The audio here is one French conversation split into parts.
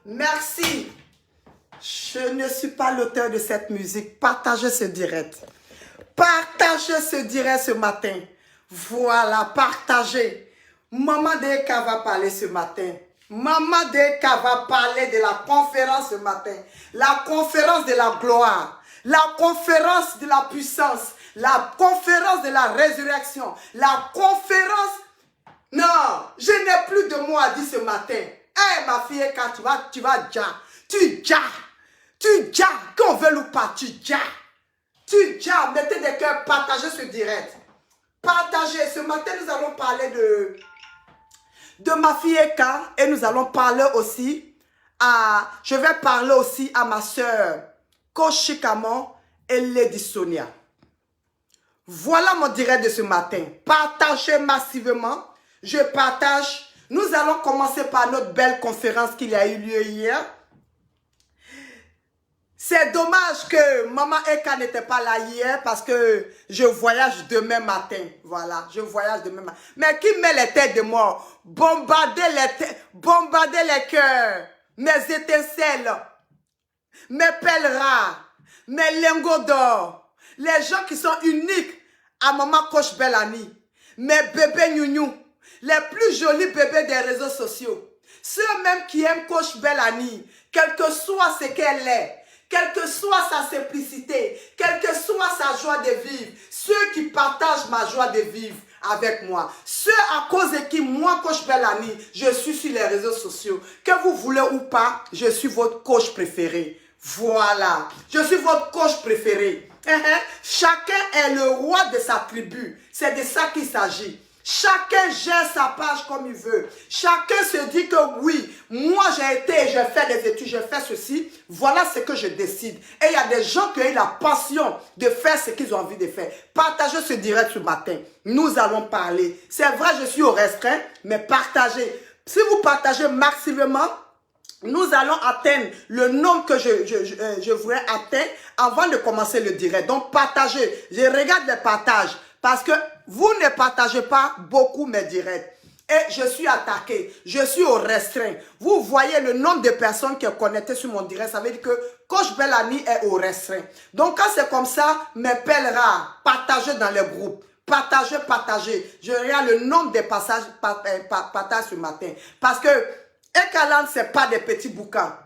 Merci. Je ne suis pas l'auteur de cette musique. Partagez ce direct. Partagez ce direct ce matin. Voilà, partagez. Maman Deka va parler ce matin. Maman Deka va parler de la conférence ce matin. La conférence de la gloire. La conférence de la puissance. La conférence de la résurrection. La conférence... Non, je n'ai plus de mots à dire ce matin. Hé, ma fille, quand tu vas déjà. Tu déjà, qu'on veut ou pas, tu déjà. Mettez des cœurs, partagez ce direct. Partagez. Ce matin, nous allons parler de ma fille Eka et nous allons parler aussi je vais parler aussi à ma soeur Koshikamo et Lady Sonia. Voilà mon direct de ce matin. Partagez massivement. Je partage. Nous allons commencer par notre belle conférence qu'il y a eu lieu hier. C'est dommage que Maman Eka n'était pas là hier parce que je voyage demain matin. Voilà, je voyage demain matin. Mais qui met les têtes de mort? Bombarder les cœurs, mes étincelles, mes pèlerins, mes lingots d'or, les gens qui sont uniques à Maman Coach Bellani, mes bébés gnougnou, les plus jolis bébés des réseaux sociaux, ceux même qui aiment Coach Bellani, quel que soit ce qu'elle est, quelle que soit sa simplicité, quelle que soit sa joie de vivre, ceux qui partagent ma joie de vivre avec moi, ceux à cause de qui moi, Coach Bellani, je suis sur les réseaux sociaux, que vous voulez ou pas, je suis votre coach préféré. Voilà, je suis votre coach préféré. Chacun est le roi de sa tribu, c'est de ça qu'il s'agit. Chacun gère sa page comme il veut. Chacun se dit que oui, moi j'ai fait des études, j'ai fait ceci. Voilà ce que je décide. Et il y a des gens qui ont eu la passion de faire ce qu'ils ont envie de faire. Partagez ce direct ce matin. Nous allons parler. C'est vrai, je suis au restreint, mais partagez. Si vous partagez massivement, nous allons atteindre le nombre que je voudrais atteindre avant de commencer le direct. Donc partagez. Je regarde les partages parce que vous ne partagez pas beaucoup mes directs. Et je suis attaqué. Je suis au restreint. Vous voyez le nombre de personnes qui sont connectées sur mon direct. Ça veut dire que Coach Bellani est au restreint. Donc quand c'est comme ça, mes pèlerins, partagez dans les groupes. Partagez. Je regarde le nombre de partages ce matin. Parce que Ekaland, ce n'est pas des petits bouquins.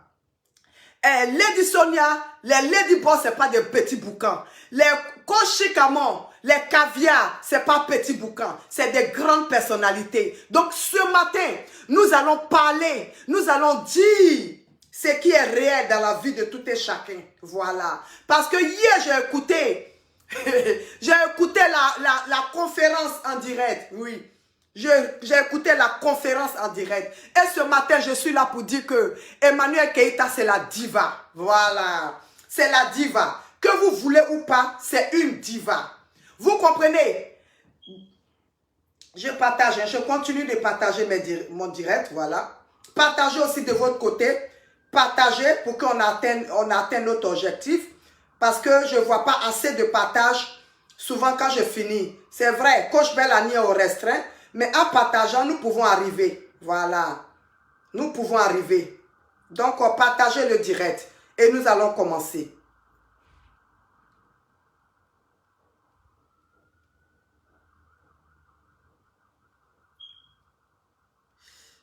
Lady Sonia, les Lady Boss, ce n'est pas des petits bouquins. Les Koshikamo, les caviars, ce n'est pas petit bouquin, c'est des grandes personnalités. Donc ce matin, nous allons parler, nous allons dire ce qui est réel dans la vie de tout et chacun. Voilà. Parce que hier, j'ai écouté la conférence en direct. Oui. J'ai écouté la conférence en direct. Et ce matin, je suis là pour dire que Emmanuel Keita, c'est la diva. Voilà. C'est la diva. Que vous voulez ou pas, c'est une diva. Vous comprenez? Je partage, je continue de partager mon direct, voilà. Partagez aussi de votre côté. Partagez pour qu'on atteigne notre objectif. Parce que je ne vois pas assez de partage souvent quand je finis. C'est vrai, Coach Bellani est au restreint. Mais en partageant, nous pouvons arriver. Voilà. Nous pouvons arriver. Donc, partagez le direct. Et nous allons commencer.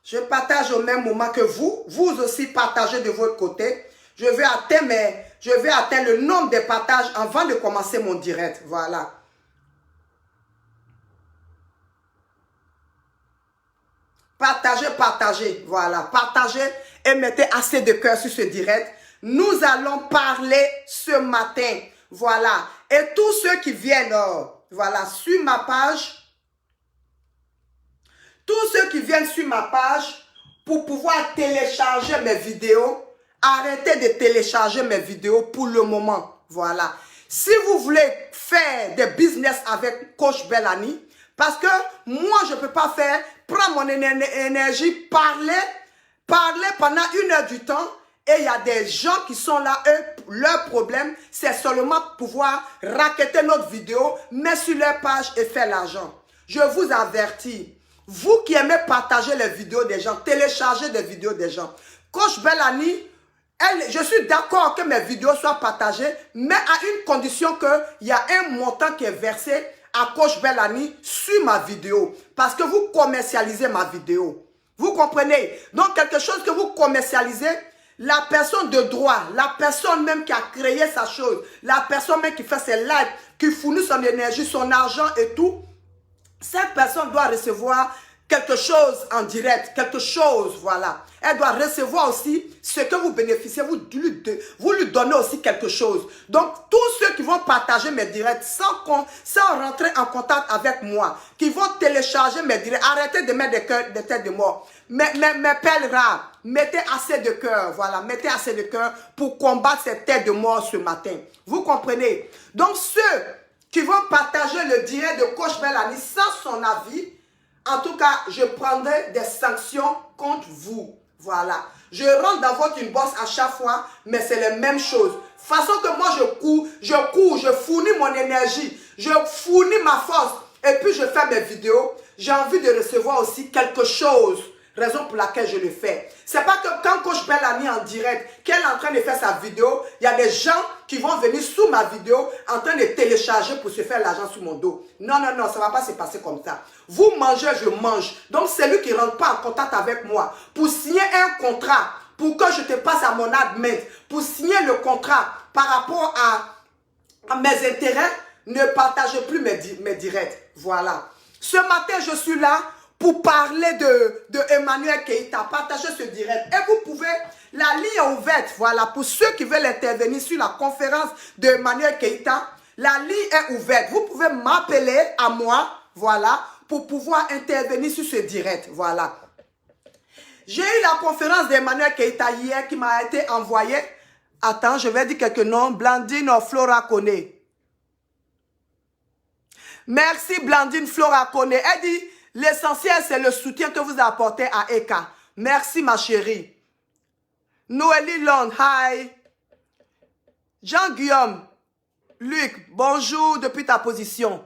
Je partage au même moment que vous. Vous aussi partagez de votre côté. Je vais atteindre le nombre de partages avant de commencer mon direct. Voilà. Partagez. Voilà. Partagez et mettez assez de cœur sur ce direct. Nous allons parler ce matin. Voilà. Et tous ceux qui viennent, voilà, sur ma page. Tous ceux qui viennent sur ma page pour pouvoir télécharger mes vidéos, arrêtez de télécharger mes vidéos pour le moment. Voilà. Si vous voulez faire des business avec Coach Bellani, parce que moi, je ne peux pas prendre mon énergie, parler pendant 1 heure du temps. Et il y a des gens qui sont là, eux, leur problème, c'est seulement pouvoir racketter notre vidéo, mettre sur leur page et faire l'argent. Je vous avertis. Vous qui aimez partager les vidéos des gens, télécharger des vidéos des gens. Coach Bellani, je suis d'accord que mes vidéos soient partagées, mais à une condition qu'il y a un montant qui est versé à Coach Bellani sur ma vidéo. Parce que vous commercialisez ma vidéo. Vous comprenez? Donc, quelque chose que vous commercialisez, la personne de droit, la personne même qui a créé sa chose, la personne même qui fait ses lives, qui fournit son énergie, son argent et tout, cette personne doit recevoir quelque chose en direct, quelque chose, voilà. Elle doit recevoir aussi ce que vous bénéficiez, vous lui donnez aussi quelque chose. Donc, tous ceux qui vont partager mes directs sans rentrer en contact avec moi, qui vont télécharger mes directs, arrêtez de mettre des têtes de mort. Mes pèlerins, mettez assez de cœur, voilà, mettez assez de cœur pour combattre ces têtes de mort ce matin. Vous comprenez? Donc, ceux qui vont partager le direct de Coach Bellani sans son avis, en tout cas, je prendrai des sanctions contre vous. Voilà. Je rentre dans votre inbox à chaque fois, mais c'est la même chose. Façon que moi, je fournis mon énergie, je fournis ma force, et puis je fais mes vidéos. J'ai envie de recevoir aussi quelque chose. Raison pour laquelle je le fais. C'est pas que quand Coach Bellani en direct, qu'elle est en train de faire sa vidéo, il y a des gens qui vont venir sous ma vidéo en train de télécharger pour se faire l'argent sur mon dos. Non, non, non, ça ne va pas se passer comme ça. Vous mangez, je mange. Donc, c'est lui qui ne rentre pas en contact avec moi pour signer un contrat, pour que je te passe à mon admin, pour signer le contrat par rapport à mes intérêts, ne partagez plus mes directs. Voilà. Ce matin, je suis là pour parler de Emmanuel Keïta. Partagez ce direct. Et vous pouvez, la ligne est ouverte, voilà, pour ceux qui veulent intervenir sur la conférence de Emmanuel Keïta, la ligne est ouverte. Vous pouvez m'appeler à moi, voilà, pour pouvoir intervenir sur ce direct, voilà. J'ai eu la conférence d'Emmanuel Keïta hier qui m'a été envoyée. Attends, je vais dire quelques noms. Blandine Flora Kone. Merci Blandine Flora Kone. Elle dit, l'essentiel, c'est le soutien que vous apportez à Eka. Merci, ma chérie. Noélie Lond, hi. Jean-Guillaume, Luc, bonjour depuis ta position.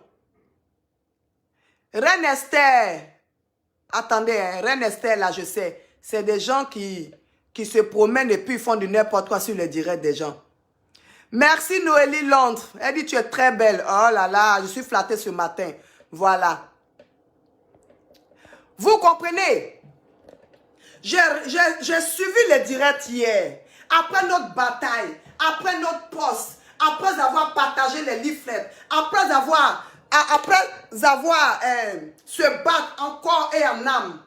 Reine Esther, attendez, hein, Reine Esther, là, je sais, c'est des gens qui se promènent et puis font du n'importe quoi sur les directs des gens. Merci, Noélie Londres. Elle dit, tu es très belle. Oh là là, je suis flattée ce matin. Voilà. Vous comprenez? J'ai suivi les directs hier. Après notre bataille, après notre poste, après avoir partagé les leaflets, après avoir se battre en corps et en âme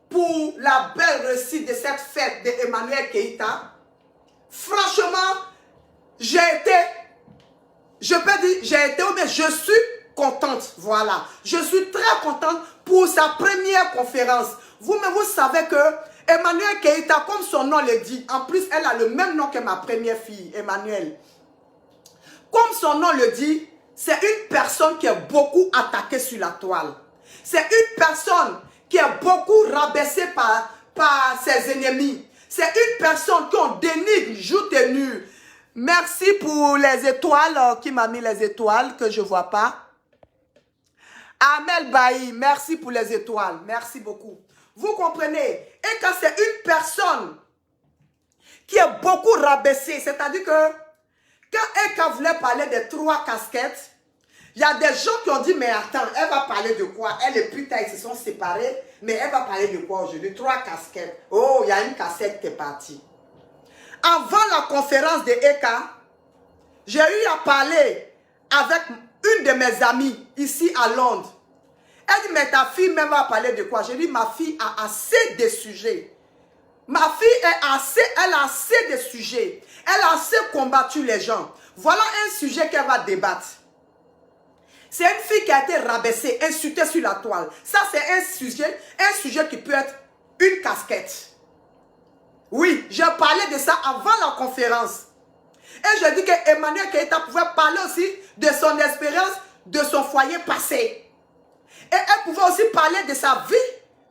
pour la belle réussite de cette fête d'Emmanuel Keïta, franchement, j'ai été, je peux dire, j'ai été, mais je suis contente, voilà. Je suis très contente pour sa première conférence. Vous-même, vous savez que Emmanuel Keïta, comme son nom le dit, en plus, elle a le même nom que ma première fille, Emmanuel. Comme son nom le dit, c'est une personne qui est beaucoup attaquée sur la toile. C'est une personne qui est beaucoup rabaissée par ses ennemis. C'est une personne qu'on dénigre jour et nuit. Merci pour les étoiles, qui m'a mis les étoiles que je ne vois pas. Amel Bailly, merci pour les étoiles. Merci beaucoup. Vous comprenez? Et quand c'est une personne qui est beaucoup rabaissée, c'est-à-dire que quand Eka voulait parler des 3 casquettes, il y a des gens qui ont dit, mais attends, elle va parler de quoi? Elle et putain, ils se sont séparés, mais elle va parler de quoi aujourd'hui? 3 casquettes. Oh, il y a une cassette qui est partie. Avant la conférence de Eka, j'ai eu à parler avec une de mes amies ici à Londres. Elle dit, mais ta fille même va parler de quoi? J'ai dit, ma fille a assez de sujets. Ma fille elle a assez de sujets. Elle a assez combattu les gens. Voilà un sujet qu'elle va débattre. C'est une fille qui a été rabaissée, insultée sur la toile. Ça, c'est un sujet qui peut être une casquette. Oui, j'ai parlé de ça avant la conférence. Et je dis que Emmanuel Keïta pouvait parler aussi de son expérience, de son foyer passé. Et elle pouvait aussi parler de sa vie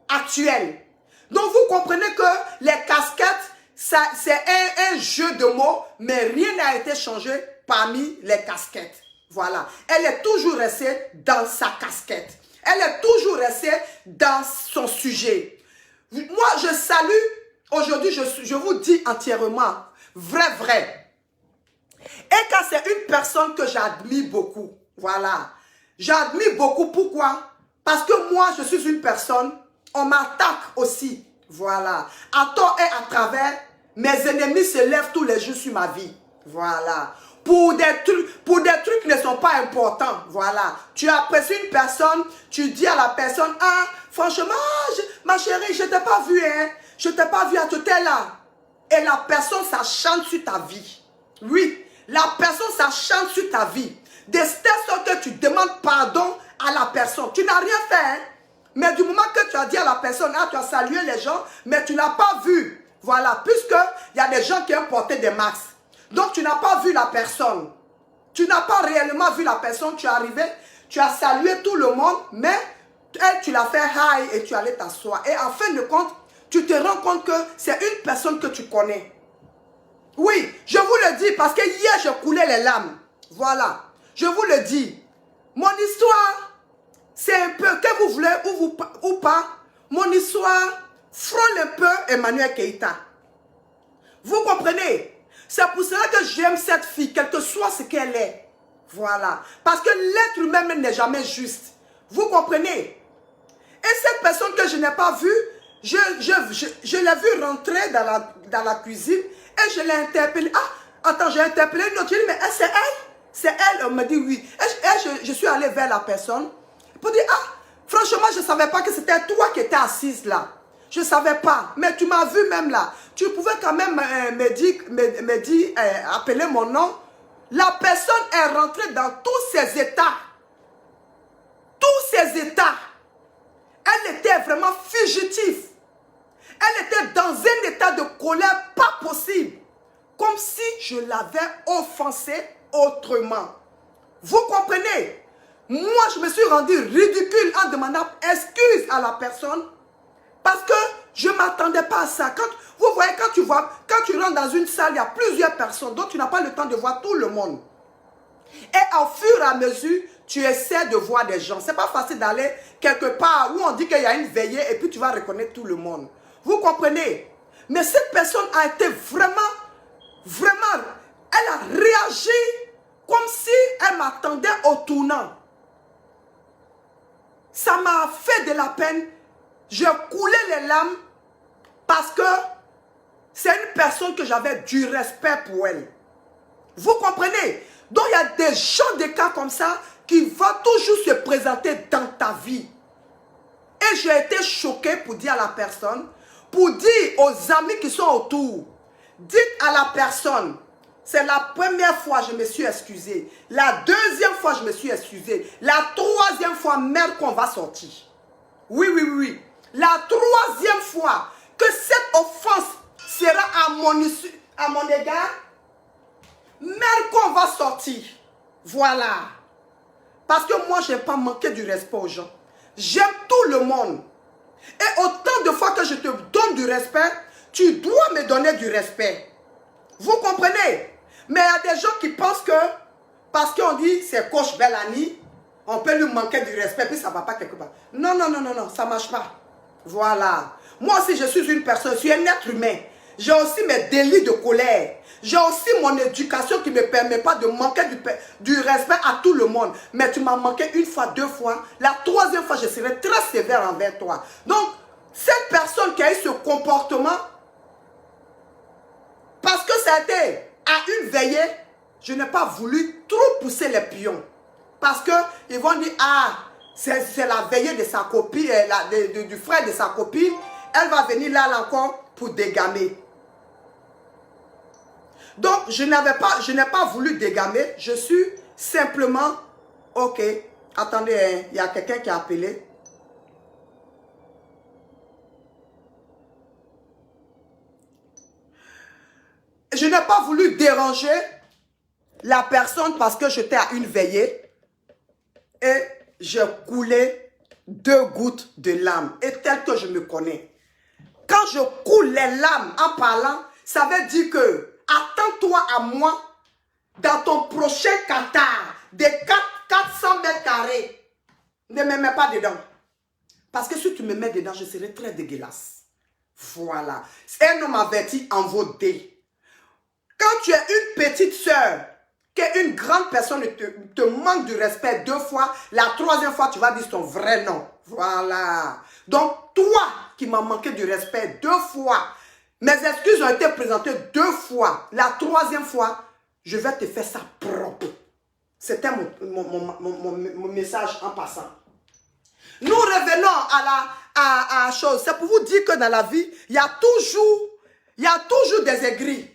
actuelle. Donc vous comprenez que les casquettes, c'est un jeu de mots, mais rien n'a été changé parmi les casquettes. Voilà. Elle est toujours restée dans sa casquette. Elle est toujours restée dans son sujet. Moi, je salue, aujourd'hui, je vous dis entièrement, vrai. Et quand c'est une personne que j'admire beaucoup, voilà. J'admire beaucoup, pourquoi? Parce que moi, je suis une personne, on m'attaque aussi, voilà. À tort et à travers, mes ennemis se lèvent tous les jours sur ma vie, voilà. Pour des trucs qui ne sont pas importants, voilà. Tu apprécies une personne, tu dis à la personne, ah, franchement, ma chérie, je ne t'ai pas vu, hein. Je ne t'ai pas vu à tout à l'heure. Et la personne, ça chante sur ta vie. Oui, la personne, ça chante sur ta vie. Des sorte que tu demandes pardon à la personne. Tu n'as rien fait, hein? Mais du moment que tu as dit à la personne, ah, tu as salué les gens, mais tu n'as pas vu. Voilà, puisqu'il y a des gens qui ont porté des masques. Donc, tu n'as pas vu la personne. Tu n'as pas réellement vu la personne. Tu es arrivé, tu as salué tout le monde, mais elle, tu l'as fait hi et tu allais t'asseoir. Et en fin de compte, tu te rends compte que c'est une personne que tu connais. Oui, je vous le dis parce que hier, je coulais les larmes. Voilà, je vous le dis. Mon histoire, c'est un peu, que vous voulez ou pas, mon histoire frôle un peu Emmanuel Keïta. Vous comprenez? C'est pour cela que j'aime cette fille, quel que soit ce qu'elle est. Voilà. Parce que l'être humain n'est jamais juste. Vous comprenez? Et cette personne que je n'ai pas vue, je l'ai vue rentrer dans la cuisine et je l'ai interpellée. Ah, attends, j'ai interpellé une autre. Je lui ai dit, mais c'est elle? C'est elle? Elle me dit oui. Et je suis allée vers la personne pour dire, ah, franchement, je ne savais pas que c'était toi qui étais assise là. Je ne savais pas. Mais tu m'as vu même là. Tu pouvais quand même me dire, appeler mon nom. La personne est rentrée dans tous ses états. Tous ses états. Elle était vraiment fugitive. Elle était dans un état de colère pas possible. Comme si je l'avais offensée autrement. Vous comprenez? Moi, je me suis rendu ridicule en demandant excuse à la personne. Parce que je ne m'attendais pas à ça. Vous voyez, quand tu rentres dans une salle, il y a plusieurs personnes. Donc, tu n'as pas le temps de voir tout le monde. Et au fur et à mesure, tu essaies de voir des gens. Ce n'est pas facile d'aller quelque part où on dit qu'il y a une veillée et puis tu vas reconnaître tout le monde. Vous comprenez? Mais cette personne a été vraiment, elle a réagi comme si elle m'attendait au tournant. Ça m'a fait de la peine. J'ai coulé les larmes parce que c'est une personne que j'avais du respect pour elle. Vous comprenez? Donc il y a des gens, des cas comme ça qui vont toujours se présenter dans ta vie. Et j'ai été choquée pour dire à la personne, pour dire aux amis qui sont autour, dites à la personne, c'est la première fois que je me suis excusée. La deuxième fois je me suis excusée. La troisième fois même qu'on va sortir. Oui. La troisième fois que cette offense sera à mon égard, même qu'on va sortir. Voilà. Parce que moi, je n'ai pas manqué du respect aux gens. J'aime tout le monde. Et autant de fois que je te donne du respect, tu dois me donner du respect. Vous comprenez? Mais il y a des gens qui pensent que, parce qu'on dit c'est coach Bellani, on peut lui manquer du respect, puis ça ne va pas quelque part. Non, ça ne marche pas. Voilà. Moi aussi, je suis une personne, je suis un être humain. J'ai aussi mes délits de colère. J'ai aussi mon éducation qui ne me permet pas de manquer du respect à tout le monde. Mais tu m'as manqué une fois, deux fois. La troisième fois, je serai très sévère envers toi. Donc, cette personne qui a eu ce comportement, parce que ça a été à une veillée, je n'ai pas voulu trop pousser les pions. Parce qu'ils vont dire, ah, c'est la veillée de sa copine, du frère de sa copine. Elle va venir là encore pour dégamer. Donc, je n'ai pas voulu dégamer. Je suis simplement, ok, attendez, hein, il y a quelqu'un qui a appelé. Je n'ai pas voulu déranger la personne parce que j'étais à une veillée. Et j'ai coulé 2 gouttes de larmes. Et tel que je me connais. Quand je coule les larmes en parlant, ça veut dire que attends-toi à moi dans ton prochain Qatar de 400 mètres carrés. Ne me mets pas dedans. Parce que si tu me mets dedans, je serai très dégueulasse. Voilà. Un homme averti en vaut deux. Quand tu es une petite soeur, qu'une grande personne te manque de respect 2 fois, la 3e fois, tu vas dire ton vrai nom. Voilà. Donc, toi qui m'as manqué de respect 2 fois, mes excuses ont été présentées 2 fois. La 3e fois, je vais te faire ça propre. C'était mon message en passant. Nous revenons à la chose. C'est pour vous dire que dans la vie, il y a toujours des aigris.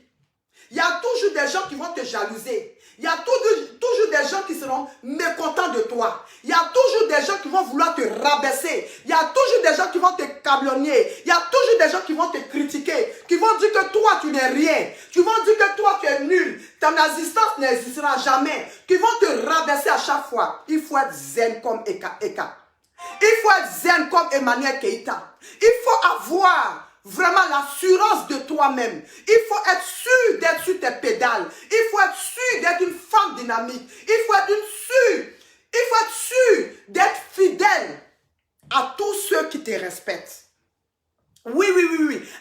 Il y a toujours des gens qui vont te jalouser. Il y a toujours des gens qui seront mécontents de toi. Il y a toujours des gens qui vont vouloir te rabaisser. Il y a toujours des gens qui vont te calomnier. Il y a toujours des gens qui vont te critiquer. Qui vont dire que toi, tu n'es rien. Qui vont dire que toi, tu es nul. Ton existence n'existera jamais. Qui vont te rabaisser à chaque fois. Il faut être zen comme Eka. Il faut être zen comme Emmanuel Keïta. Il faut avoir vraiment l'assurance de toi-même. Il faut être sûr d'être sur tes pédales. Il faut être sûr d'être une femme dynamique. Il faut être sûr d'être fidèle à tous ceux qui te respectent. Oui.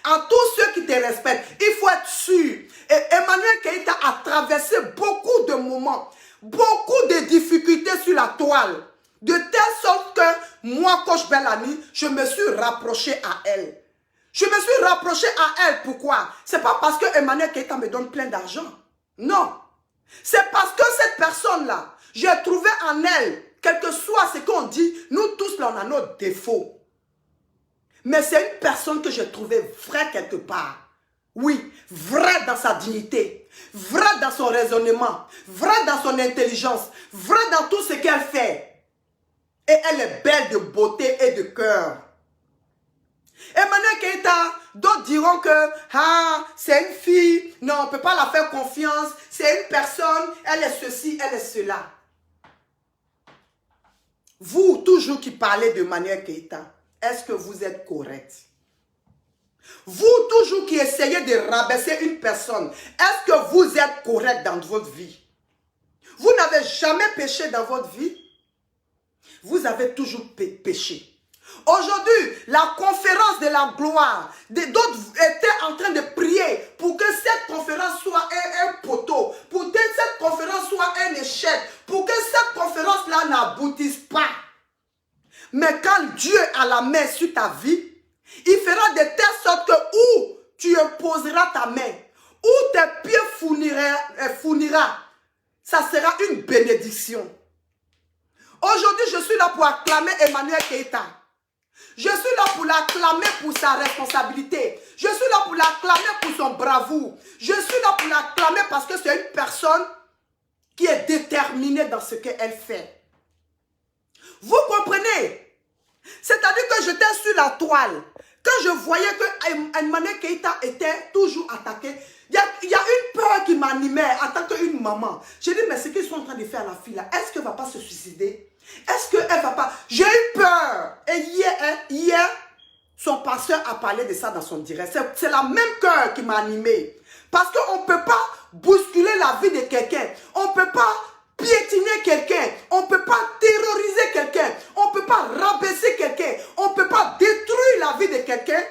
À tous ceux qui te respectent. Il faut être sûr. Et Emmanuel Keïta a traversé beaucoup de moments, beaucoup de difficultés sur la toile. De telle sorte que moi, Coach Bellamy, je me suis rapproché à elle. Je me suis rapproché à elle. Pourquoi? C'est pas parce que Emmanuel Keïta me donne plein d'argent. Non. C'est parce que cette personne-là, j'ai trouvé en elle, quel que soit ce qu'on dit, nous tous là, on a nos défauts. Mais c'est une personne que j'ai trouvée vraie quelque part. Oui, vraie dans sa dignité, vraie dans son raisonnement, vraie dans son intelligence, vraie dans tout ce qu'elle fait. Et elle est belle de beauté et de cœur. Emmanuel Keïta, d'autres diront que c'est une fille, non, on ne peut pas la faire confiance, c'est une personne, elle est ceci, elle est cela. Vous, toujours qui parlez de Emmanuel Keïta, est-ce que vous êtes correct? Vous, toujours qui essayez de rabaisser une personne, est-ce que vous êtes correct dans votre vie? Vous n'avez jamais péché dans votre vie? Vous avez toujours péché. Aujourd'hui, la conférence de la gloire, d'autres étaient en train de prier pour que cette conférence soit un poteau, pour que cette conférence soit un échec, pour que cette conférence-là n'aboutisse pas. Mais quand Dieu a la main sur ta vie, il fera de telle sorte que où tu poseras ta main, où tes pieds fournira, ça sera une bénédiction. Aujourd'hui, je suis là pour acclamer Emmanuel Keïta. Je suis là pour l'acclamer pour sa responsabilité. Je suis là pour l'acclamer pour son bravoure. Je suis là pour l'acclamer parce que c'est une personne qui est déterminée dans ce qu'elle fait. Vous comprenez? C'est-à-dire que j'étais sur la toile. Quand je voyais que Emmanuel Keïta était toujours attaqué, il y a une peur qui m'animait en tant qu'une maman. J'ai dit, mais ce qu'ils sont en train de faire à la fille là, est-ce qu'elle ne va pas se suicider? Est-ce qu'elle ne va pas? J'ai eu peur. Et hier, son pasteur a parlé de ça dans son direct. C'est la même cœur qui m'a animé. Parce qu'on ne peut pas bousculer la vie de quelqu'un. On ne peut pas piétiner quelqu'un. On ne peut pas terroriser quelqu'un. On ne peut pas rabaisser quelqu'un. On ne peut pas détruire la vie de quelqu'un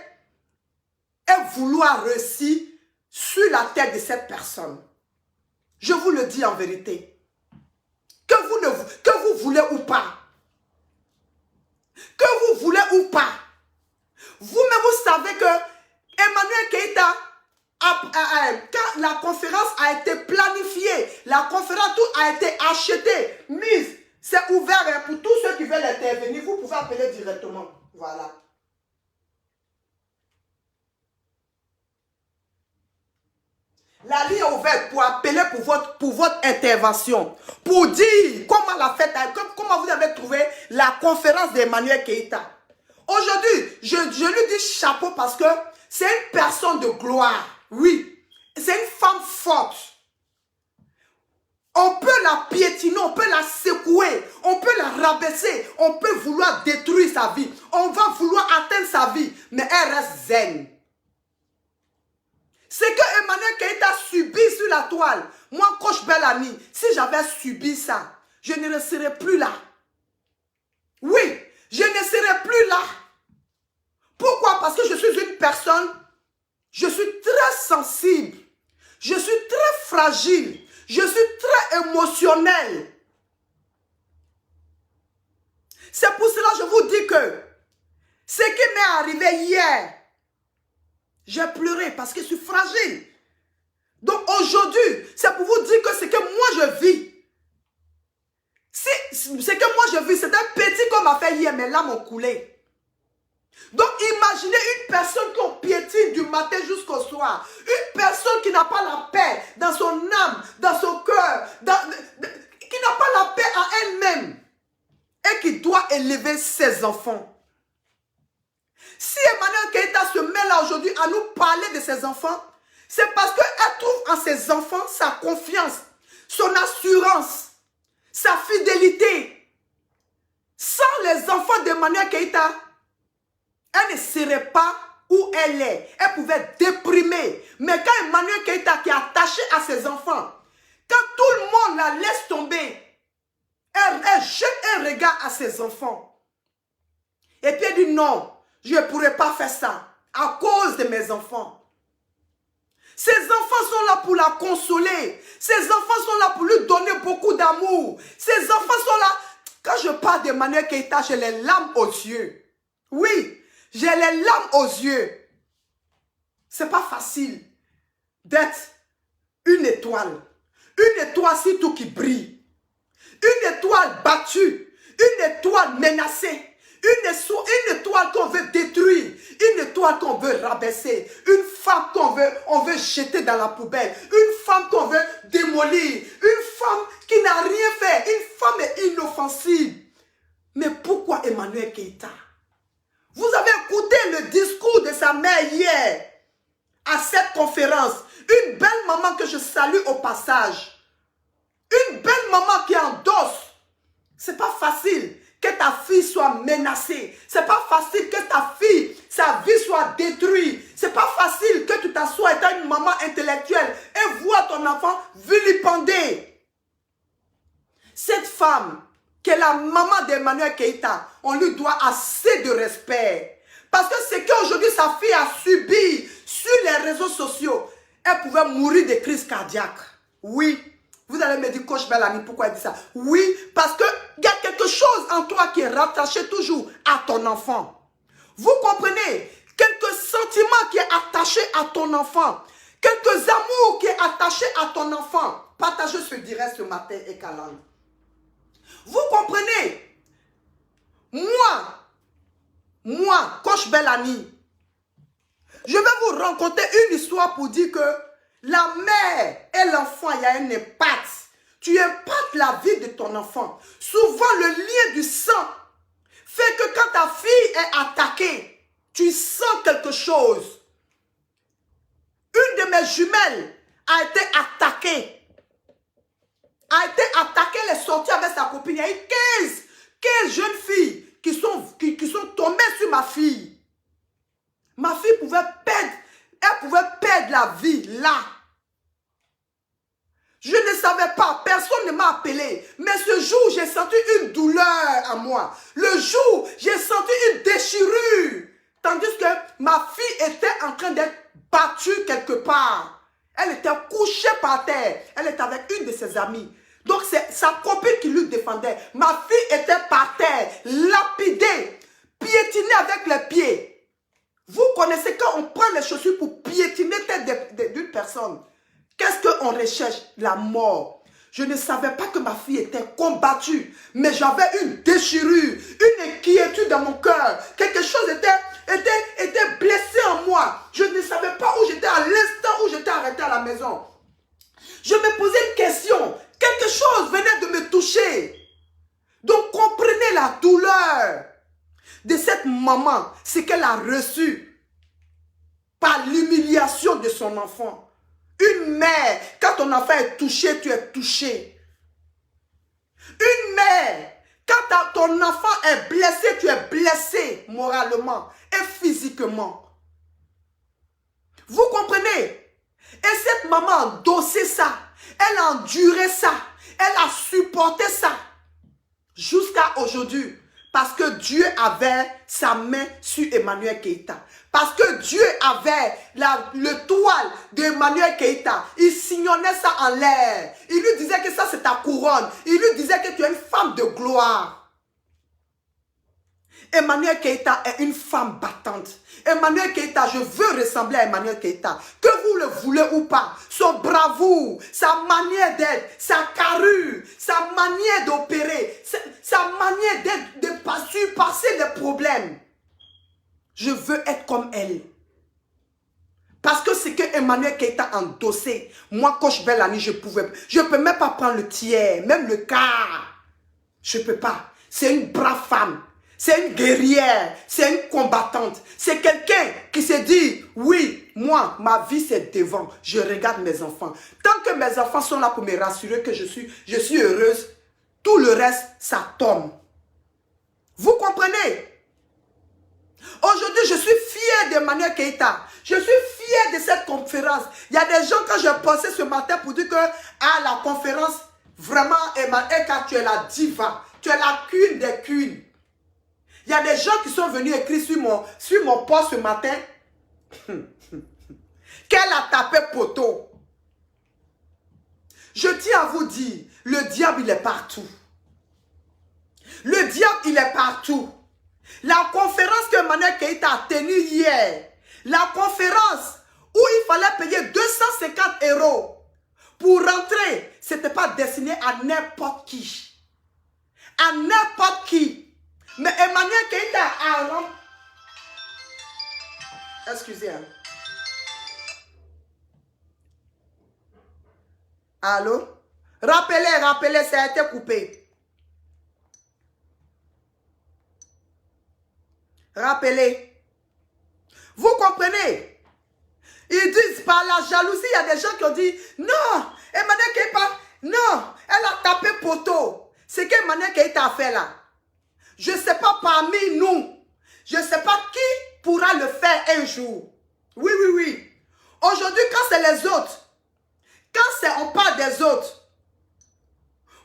et vouloir réussir sur la tête de cette personne. Je vous le dis en vérité. Que vous voulez ou pas. Que vous voulez ou pas. Vous-même, vous savez que Emmanuel Keïta, quand la conférence a été planifiée, la conférence, tout a été acheté, mise, c'est ouvert pour tous ceux qui veulent intervenir. Vous pouvez appeler directement. Voilà. La ligne est ouverte pour appeler pour votre intervention. Pour dire comment vous avez trouvé la conférence d'Emmanuel Keïta. Aujourd'hui, je lui dis chapeau parce que c'est une personne de gloire. Oui, c'est une femme forte. On peut la piétiner, on peut la secouer, on peut la rabaisser, on peut vouloir détruire sa vie. On va vouloir atteindre sa vie, mais elle reste zen. Ce que Emmanuel Keïta subit sur la toile, moi, Coach Bellamy, si j'avais subi ça, je ne serais plus là. Oui, je ne serai plus là. Pourquoi? Parce que je suis une personne, je suis très sensible, je suis très fragile, je suis très émotionnel. C'est pour cela que je vous dis que ce qui m'est arrivé hier, j'ai pleuré parce que je suis fragile. Donc aujourd'hui, c'est pour vous dire que ce que moi je vis, ce que moi je vis, c'est un petit qu'on m'a fait hier, mes larmes ont coulé. Donc imaginez une personne qui piétine du matin jusqu'au soir. Une personne qui n'a pas la paix dans son âme, dans son cœur, qui n'a pas la paix à elle-même et qui doit élever ses enfants. Si Emmanuel Keïta se met là aujourd'hui à nous parler de ses enfants, c'est parce qu'elle trouve en ses enfants sa confiance, son assurance, sa fidélité. Sans les enfants d'Emmanuel Keïta, elle ne serait pas où elle est. Elle pouvait être déprimée. Mais quand Emmanuel Keïta qui est attaché à ses enfants, quand tout le monde la laisse tomber, elle jette un regard à ses enfants. Et puis elle dit non, je ne pourrais pas faire ça à cause de mes enfants. Ses enfants sont là pour la consoler. Ses enfants sont là pour lui donner beaucoup d'amour. Ses enfants sont là. Quand je parle d'Emmanuel Keïta, j'ai les larmes aux yeux. Oui. J'ai les larmes aux yeux. C'est pas facile d'être une étoile. Une étoile surtout qui brille. Une étoile battue. Une étoile menacée. Une étoile qu'on veut détruire. Une étoile qu'on veut rabaisser. Une femme on veut jeter dans la poubelle. Une femme qu'on veut démolir. Une femme qui n'a rien fait. Une femme est inoffensive. Mais pourquoi Emmanuel Keïta? Vous avez écouté le discours de sa mère hier à cette conférence. Une belle maman que je salue au passage. Une belle maman qui endosse. C'est pas facile que ta fille soit menacée. C'est pas facile que ta fille, sa vie soit détruite. C'est pas facile que tu t'assoies étant une maman intellectuelle et vois ton enfant vilipendé. Cette femme, qui est la maman d'Emmanuel Keïta, on lui doit assez de respect. Parce que ce qu'aujourd'hui sa fille a subi sur les réseaux sociaux, elle pouvait mourir de crise cardiaque. Oui, vous allez me dire, Coach Bellamy, pourquoi elle dit ça? Oui, parce qu'il y a quelque chose en toi qui est rattaché toujours à ton enfant. Vous comprenez? Quelques sentiments qui est attaché à ton enfant. Quelques amours qui est attaché à ton enfant. Partagez ce direct ce matin et Kalang. Vous comprenez? Moi, Coach Bellamy, je vais vous raconter une histoire pour dire que la mère et l'enfant, il y a un impact. Tu impactes la vie de ton enfant. Souvent, le lien du sang fait que quand ta fille est attaquée, tu sens quelque chose. Une de mes jumelles a été attaquée. Elle est sortie avec sa copine. Il y a eu 15 jeunes filles qui sont tombées sur ma fille. Ma fille pouvait perdre la vie là. Je ne savais pas, personne ne m'a appelé. Mais ce jour, j'ai senti une douleur à moi. Le jour, j'ai senti une déchirure. Tandis que ma fille était en train d'être battue quelque part. Elle était couchée par terre. Elle était avec une de ses amies. Donc c'est sa copine qui lui défendait. Ma fille était par terre, lapidée, piétinée avec les pieds. Vous connaissez quand on prend les chaussures pour piétiner tête d'une personne. Qu'est-ce qu'on recherche? La mort. Je ne savais pas que ma fille était combattue, mais j'avais une déchirure, une inquiétude dans mon cœur. Quelque chose était blessé en moi. Je ne savais pas où j'étais à l'instant où j'étais arrêté à la maison. Je me posais une question. Quelque chose venait de me toucher. Donc comprenez la douleur de cette maman, ce qu'elle a reçu par l'humiliation de son enfant. Une mère, quand ton enfant est touché, tu es touché. Une mère, quand ton enfant est blessé, tu es blessé moralement et physiquement. Vous comprenez? Et cette maman a endossé ça. Elle a enduré ça. Elle a supporté ça. Jusqu'à aujourd'hui. Parce que Dieu avait sa main sur Emmanuel Keïta. Parce que Dieu avait le toile d'Emmanuel Keïta. Il signonnait ça en l'air. Il lui disait que ça c'est ta couronne. Il lui disait que tu es une femme de gloire. Emmanuel Keïta est une femme battante. Emmanuel Keïta, je veux ressembler à Emmanuel Keïta. Que vous le voulez ou pas, son bravoure, sa manière d'être, sa carrure, sa manière d'opérer, sa manière d'être, de passer des problèmes. Je veux être comme elle. Parce que c'est que Emmanuel Keïta a endossé. Moi, Coach Bellamy, je ne peux même pas prendre le tiers, même le quart. Je ne peux pas. C'est une brave femme. C'est une guerrière, c'est une combattante. C'est quelqu'un qui se dit, oui, moi, ma vie c'est devant. Je regarde mes enfants. Tant que mes enfants sont là pour me rassurer que je suis heureuse, tout le reste, ça tombe. Vous comprenez? Aujourd'hui, je suis fière d'Emmanuel Keïta. Je suis fière de cette conférence. Il y a des gens, quand je pensais ce matin pour dire que à la conférence, vraiment, Emmanuel, tu es la diva. Tu es la queen des queens. Il y a des gens qui sont venus écrire sur mon post ce matin qu'elle a tapé poteau. Je tiens à vous dire, le diable il est partout. Le diable il est partout. La conférence que Emmanuel Keïta a tenue hier, la conférence où il fallait payer 250 € pour rentrer, ce n'était pas destiné à n'importe qui. À n'importe qui. Mais Emmanuel Keïta a... Excusez-moi. Allô? Rappelez, ça a été coupé. Rappelez. Vous comprenez? Ils disent par la jalousie, il y a des gens qui ont dit, non, Emmanuel Keïta, non, elle a tapé poteau. C'est qu'Emmanuel Keïta a fait là. Je ne sais pas parmi nous. Je ne sais pas qui pourra le faire un jour. Oui, oui, oui. Aujourd'hui, quand c'est les autres, on parle des autres,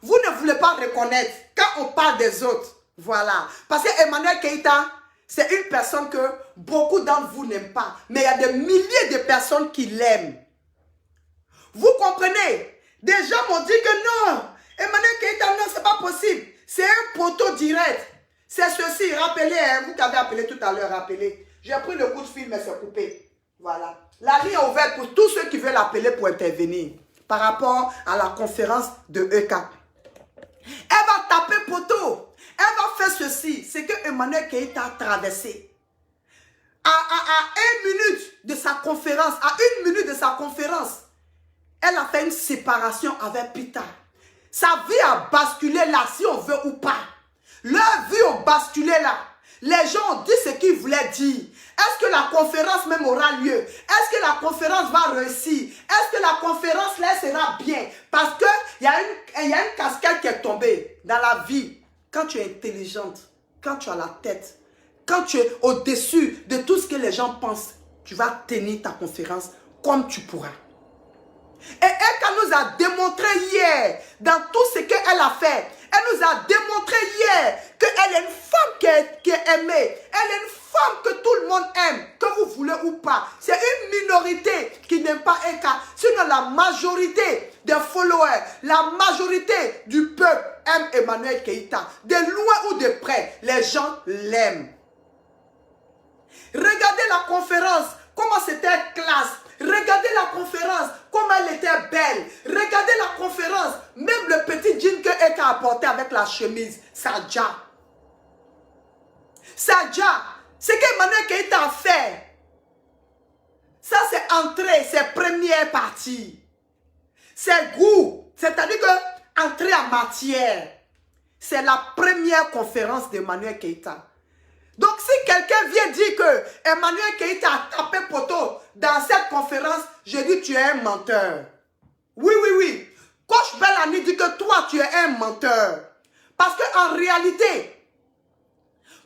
vous ne voulez pas reconnaître quand on parle des autres. Voilà. Parce que Emmanuel Keïta, c'est une personne que beaucoup d'entre vous n'aiment pas. Mais il y a des milliers de personnes qui l'aiment. Vous comprenez? Des gens m'ont dit que non, Emmanuel Keïta, non, c'est pas possible. C'est un poteau direct. C'est ceci, rappelez, hein, vous qui avez appelé tout à l'heure, rappelez. J'ai pris le coup de fil, mais c'est coupé. Voilà. La ligne est ouverte pour tous ceux qui veulent appeler pour intervenir par rapport à la conférence de EK. Elle va taper poteau. Elle va faire ceci. C'est que Emmanuel Keïta a traversé. À 1 minute de sa conférence, à 1 minute de sa conférence, elle a fait une séparation avec Peter. Sa vie a basculé là, si on veut ou pas. Leur vie a basculé là. Les gens ont dit ce qu'ils voulaient dire. Est-ce que la conférence même aura lieu? Est-ce que la conférence va réussir? Est-ce que la conférence là sera bien? Parce qu'il y a une casquette qui est tombée dans la vie. Quand tu es intelligente, quand tu as la tête, quand tu es au-dessus de tout ce que les gens pensent, tu vas tenir ta conférence comme tu pourras. Et elle nous a démontré hier, dans tout ce qu'elle a fait, elle nous a démontré hier qu'elle est une femme qui est aimée. Elle est une femme que tout le monde aime, que vous voulez ou pas. C'est une minorité qui n'aime pas EK. Sinon la majorité des followers, la majorité du peuple aime Emmanuel Keïta. De loin ou de près, les gens l'aiment. Regardez la conférence, comment c'était classe. Regardez la conférence, comme elle était belle. Regardez la conférence, même le petit jean que EK a porté avec la chemise. Sadja. Sadja, ce qu'Emmanuel Keïta a fait, ça c'est entrée, c'est première partie. C'est goût, c'est-à-dire que entrer en matière. C'est la première conférence d'Emmanuel Keïta. Donc si quelqu'un vient dire que Emmanuel Keïta a tapé poteau dans cette conférence, je dis tu es un menteur. Oui, oui, oui. Coach Bellamy dit que toi tu es un menteur. Parce qu'en réalité,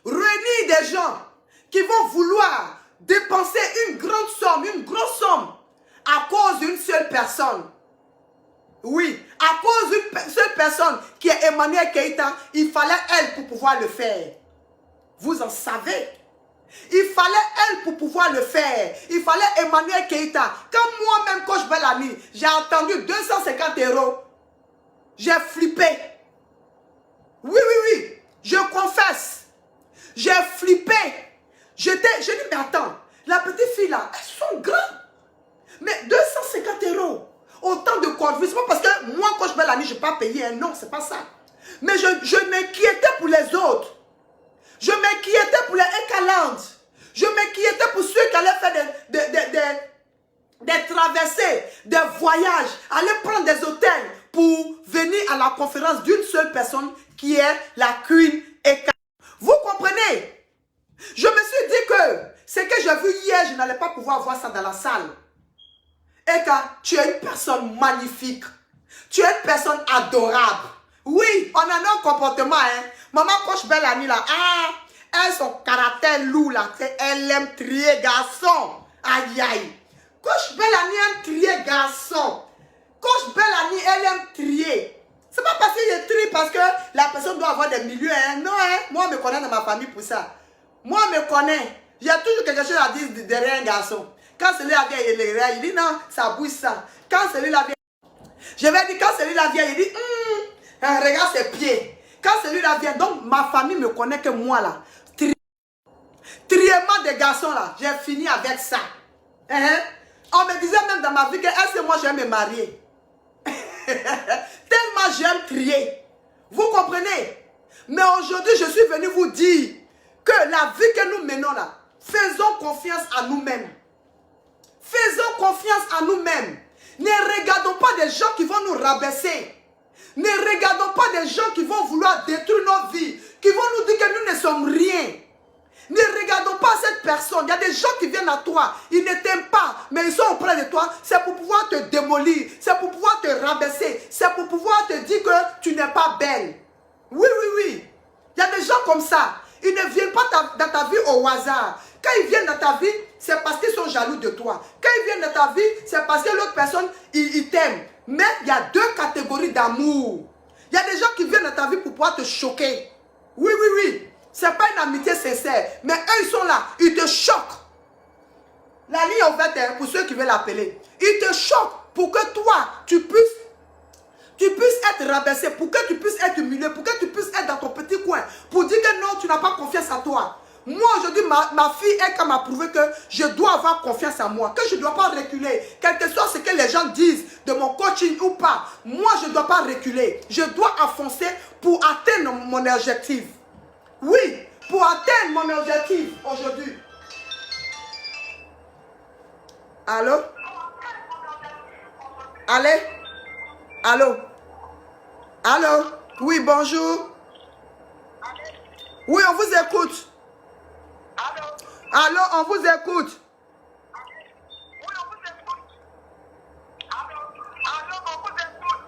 réunir des gens qui vont vouloir dépenser une grande somme, une grosse somme, à cause d'une seule personne. Oui, à cause d'une seule personne qui est Emmanuel Keïta, il fallait elle pour pouvoir le faire. Vous en savez. Il fallait elle pour pouvoir le faire. Il fallait Emmanuel Keïta. Quand moi-même, Coach Bellamy, j'ai entendu 250 €, j'ai flippé. Oui, oui, oui. Je confesse. J'ai flippé. J'ai dit, mais attends, la petite fille là, elles sont grandes. Mais 250 €. Autant de conduite. C'est pas parce que moi, Coach Bellamy, je n'ai pas payé. Non, c'est pas ça. Mais je m'inquiétais pour les autres. Je m'inquiétais pour les Ekaland. Je m'inquiétais pour ceux qui allaient faire des traversées, des voyages, aller prendre des hôtels pour venir à la conférence d'une seule personne qui est la Queen Eka. Vous comprenez? Je me suis dit que ce que j'ai vu hier, je n'allais pas pouvoir voir ça dans la salle. Eka, tu es une personne magnifique. Tu es une personne adorable. Oui, on a un comportement, hein. Maman Coach Bellamy là, elle son caractère lourd là, elle aime trier garçon. Aïe aïe. Coach Bellamy aime trier garçon. Coach Bellamy, elle aime trier. C'est pas parce qu'il trie parce que la personne doit avoir des milieux, hein. Non, hein. Moi, je me connais dans ma famille pour ça. Moi, je me connais. Il y a toujours quelque chose à dire derrière un garçon. Quand celui-là vient, il dit non, ça bouge ça. Quand celui-là vient, je vais dire, quand celui-là vient, il dit, regarde ses pieds. Quand celui-là vient, donc ma famille me connaît que moi là. Triement des garçons là, j'ai fini avec ça. On me disait même dans ma vie que est-ce que moi j'aime me marier. Tellement j'aime trier. Vous comprenez? Mais aujourd'hui, je suis venu vous dire que la vie que nous menons là, faisons confiance à nous-mêmes. Faisons confiance à nous-mêmes. Ne regardons pas des gens qui vont nous rabaisser. Ne regardons pas des gens qui vont vouloir détruire nos vies, qui vont nous dire que nous ne sommes rien. Ne regardons pas cette personne. Il y a des gens qui viennent à toi, ils ne t'aiment pas, mais ils sont auprès de toi. C'est pour pouvoir te démolir, c'est pour pouvoir te rabaisser, c'est pour pouvoir te dire que tu n'es pas belle. Oui, oui, oui. Il y a des gens comme ça. Ils ne viennent pas dans ta vie au hasard. Quand ils viennent dans ta vie, c'est parce qu'ils sont jaloux de toi. Quand ils viennent dans ta vie, c'est parce que l'autre personne, il t'aime. Mais il y a deux catégories d'amour. Il y a des gens qui viennent dans ta vie pour pouvoir te choquer. Oui, oui, oui. Ce n'est pas une amitié sincère. Mais eux, ils sont là. Ils te choquent. La ligne est ouverte pour ceux qui veulent l'appeler. Ils te choquent pour que toi, tu puisses être rabaissé, pour que tu puisses être humilié, pour que tu puisses être dans ton petit coin, pour dire que non, tu n'as pas confiance en toi. Moi, aujourd'hui, ma fille, elle m'a prouvé que je dois avoir confiance en moi, que je ne dois pas reculer. Quel que soit ce que les gens disent de mon coaching ou pas, moi, je ne dois pas reculer. Je dois avancer pour atteindre mon objectif. Oui, pour atteindre mon objectif aujourd'hui. Allô? Allez? Allô? Allô? Oui, bonjour. Oui, on vous écoute. Allô, on vous écoute. Oui, on vous écoute. Allô, on vous écoute.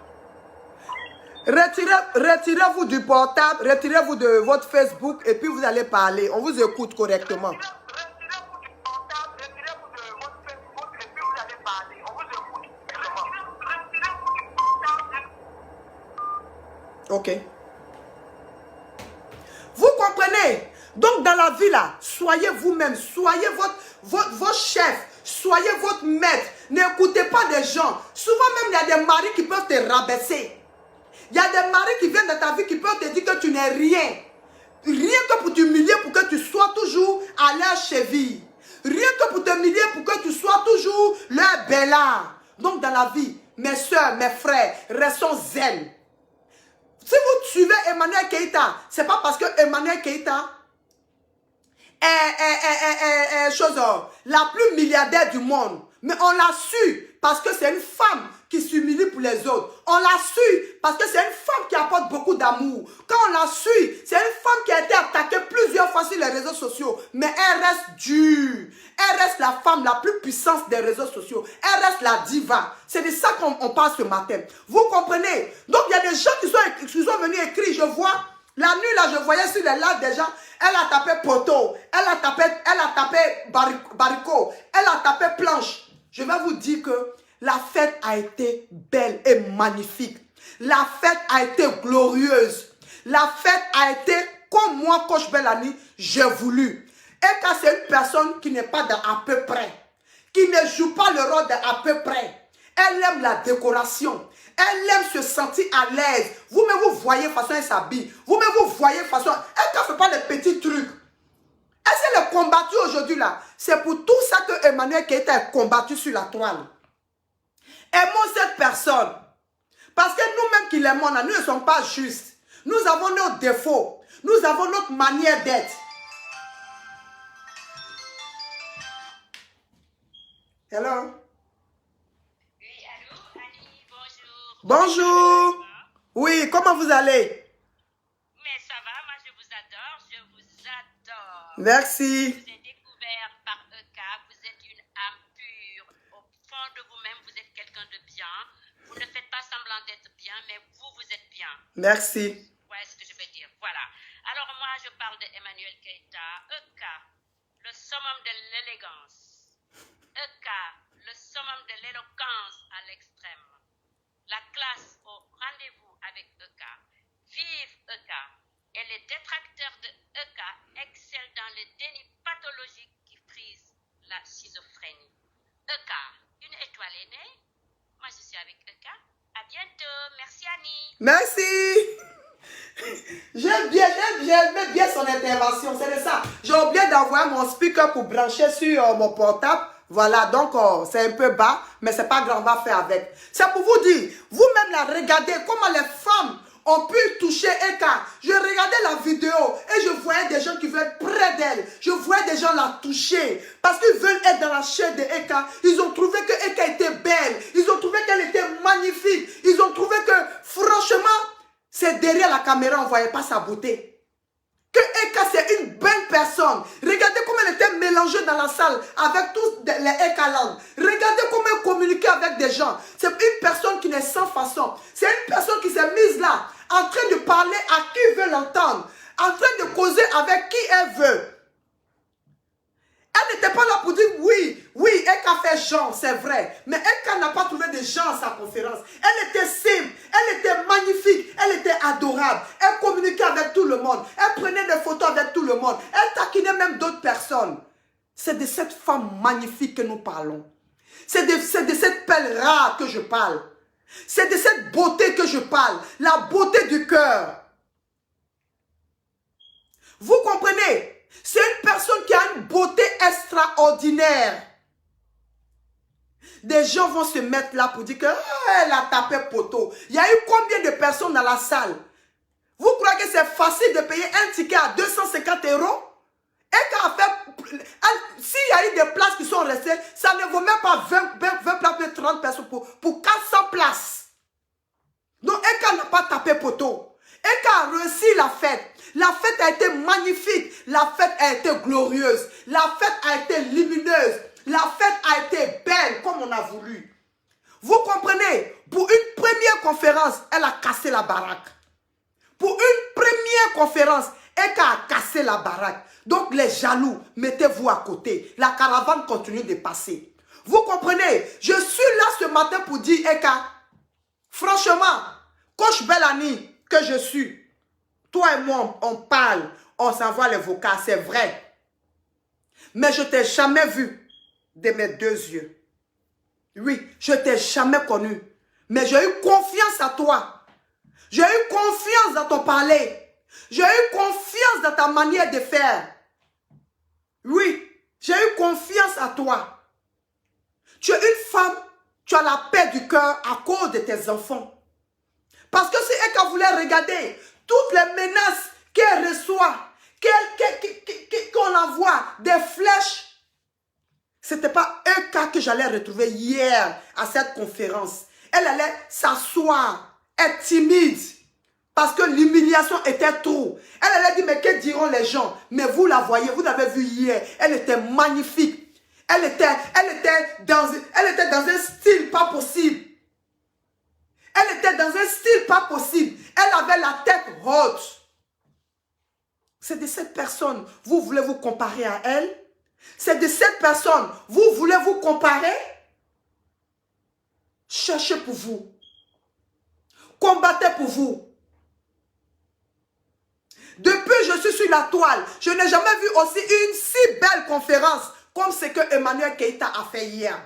Retirez-vous du portable, retirez-vous de votre Facebook et puis vous allez parler. On vous écoute correctement. Retirez-vous du portable, retirez-vous de votre Facebook et puis vous allez parler. On vous écoute. Retirez-vous du portable. Ok. Vous comprenez? Donc dans la vie là, soyez vous-même, soyez votre chef, soyez votre maître. N'écoutez pas des gens. Souvent même il y a des maris qui peuvent te rabaisser. Il y a des maris qui viennent dans ta vie qui peuvent te dire que tu n'es rien. Rien que pour t'humilier, pour que tu sois toujours à leur cheville. Rien que pour t'humilier, pour que tu sois toujours leur bellard. Donc dans la vie, mes soeurs, mes frères, restons zen. Si vous suivez Emmanuel Keïta, ce n'est pas parce que Emmanuel Keïta est la plus milliardaire du monde. Mais on l'a su parce que c'est une femme qui s'humilie pour les autres. On l'a su parce que c'est une femme qui apporte beaucoup d'amour. Quand on l'a su, c'est une femme qui a été attaquée plusieurs fois sur les réseaux sociaux. Mais elle reste dure. Elle reste la femme la plus puissante des réseaux sociaux. Elle reste la diva. C'est de ça qu'on parle ce matin. Vous comprenez? Donc il y a des gens qui sont venus écrire. Je vois, la nuit là, je voyais sur les lives des gens. Elle a tapé poteau. Elle a tapé baricot. Elle a tapé planche. Je vais vous dire que la fête a été belle et magnifique. La fête a été glorieuse. La fête a été comme moi, Coach Bellani, j'ai voulu. Eka, c'est une personne qui n'est pas dans à peu près, qui ne joue pas le rôle de à peu près. Elle aime la décoration. Elle aime se sentir à l'aise. Vous-même, vous voyez façon elle s'habille. Vous-même, vous voyez façon... Elle ne fait pas les petits trucs. Elle s'est combattue aujourd'hui là. C'est pour tout ça que Emmanuel Keita est combattu sur la toile. Aimons cette personne. Parce que nous-mêmes qui l'aimons, nous ne sommes pas justes. Nous avons nos défauts. Nous avons notre manière d'être. Hello. Oui, allô, Annie, bonjour. Bonjour. Oui, comment vous allez? Mais ça va, moi je vous adore, je vous adore. Merci. Je vous ai découvert par EK, vous êtes une âme pure. Au fond de vous-même, vous êtes quelqu'un de bien. Vous ne faites pas semblant d'être bien, mais vous êtes bien. Merci. Voilà ce que je veux dire. Voilà. Alors moi, je parle de Emmanuel Keita, EK, le summum de l'élégance. EK, le summum de l'éloquence à l'extrême. La classe au rendez-vous avec EK. Vive EK. Et les détracteurs de EK excellent dans le déni pathologique qui frise la schizophrénie. EK, une étoile est née. Moi, je suis avec EK. À bientôt. Merci, Annie. Merci. J'aime bien son intervention, c'est de ça. J'ai oublié d'envoyer mon speaker pour brancher sur mon portable. Voilà, donc c'est un peu bas, mais c'est pas grave, on va faire avec. C'est pour vous dire, vous-même la regardez, comment les femmes ont pu toucher Eka. Je regardais la vidéo et je voyais des gens qui veulent être près d'elle. Je voyais des gens la toucher parce qu'ils veulent être dans la chair de Eka. Ils ont trouvé que Eka était belle. Ils ont trouvé qu'elle était magnifique. Ils ont trouvé que, franchement, c'est derrière la caméra, on ne voyait pas sa beauté. Que Eka, c'est une belle personne. Regardez comment elle était mélangée dans la salle avec tous les Eka-langues. Regardez comment elle communiquait avec des gens. C'est une personne qui n'est sans façon. C'est une personne qui s'est mise là, en train de parler à qui veut l'entendre, en train de causer avec qui elle veut. Elle n'était pas là pour dire oui, Eka fait genre, c'est vrai. Mais Eka n'a pas trouvé de gens à sa conférence. Elle était simple, elle était magnifique, elle était adorable. Elle communiquait avec tout le monde. Elle prenait des photos avec tout le monde. Elle taquinait même d'autres personnes. C'est de cette femme magnifique que nous parlons. C'est de cette perle rare que je parle. C'est de cette beauté que je parle. La beauté du cœur. Vous comprenez? C'est une personne qui a une beauté extraordinaire. Des gens vont se mettre là pour dire qu'elle a tapé poteau. Il y a eu combien de personnes dans la salle? Vous croyez que c'est facile de payer un ticket à 250 €? Et qu'à fait, s'il y a eu des places qui sont restées, ça ne vaut même pas 20 places de 30 personnes pour 400 places. Donc, Eka n'a pas tapé poteau. Eka a réussi la fête. La fête a été magnifique. La fête a été glorieuse. La fête a été lumineuse. La fête a été belle comme on a voulu. Vous comprenez? Pour une première conférence, elle a cassé la baraque. Pour une première conférence, Eka a cassé la baraque. Donc les jaloux, mettez-vous à côté. La caravane continue de passer. Vous comprenez? Je suis là ce matin pour dire, Eka, franchement, Coach Bellani que je suis, toi et moi, on parle, on s'envoie les vocaux, c'est vrai. Mais je ne t'ai jamais vu de mes deux yeux. Oui, je ne t'ai jamais connu. Mais j'ai eu confiance à toi. J'ai eu confiance dans ton parler. J'ai eu confiance dans ta manière de faire. Oui, j'ai eu confiance à toi. Tu es une femme, tu as la paix du cœur à cause de tes enfants. Parce que si Eka voulait regarder toutes les menaces qu'elle reçoit, qu'on envoie, des flèches, ce n'était pas Eka que j'allais retrouver hier à cette conférence. Elle allait s'asseoir, être timide, parce que l'humiliation était trop. Elle allait dire, mais que diront les gens? Mais vous la voyez, vous l'avez vue hier, elle était magnifique. Elle était dans un style pas possible. Elle était dans un style pas possible. Elle avait la tête haute. C'est de cette personne, vous voulez vous comparer à elle? C'est de cette personne, vous voulez vous comparer? Cherchez pour vous. Combattez pour vous. Depuis que je suis sur la toile. Je n'ai jamais vu aussi une si belle conférence comme ce que Emmanuel Keïta a fait hier.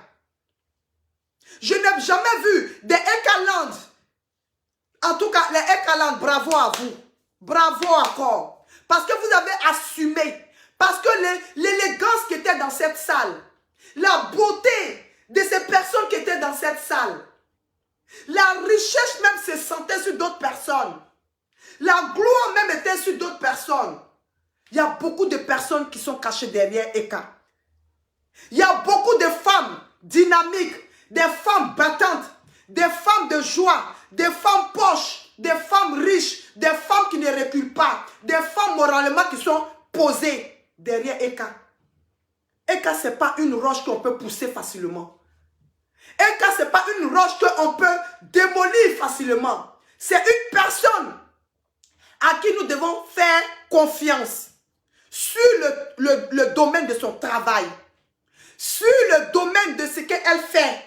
Je n'ai jamais vu des Ekaland. En tout cas, les Ekaland, bravo à vous. Bravo encore. Parce que vous avez assumé. Parce que l'élégance qui était dans cette salle, la beauté de ces personnes qui étaient dans cette salle, la richesse même se sentait sur d'autres personnes. La gloire même était sur d'autres personnes. Il y a beaucoup de personnes qui sont cachées derrière Eka. Il y a beaucoup de femmes dynamiques, des femmes battantes, des femmes de joie, des femmes poches, des femmes riches, des femmes qui ne reculent pas, des femmes moralement qui sont posées derrière Eka. Eka, ce n'est pas une roche qu'on peut pousser facilement. Eka, ce n'est pas une roche qu'on peut démolir facilement. C'est une personne à qui nous devons faire confiance sur le domaine de son travail, sur le domaine de ce qu'elle fait.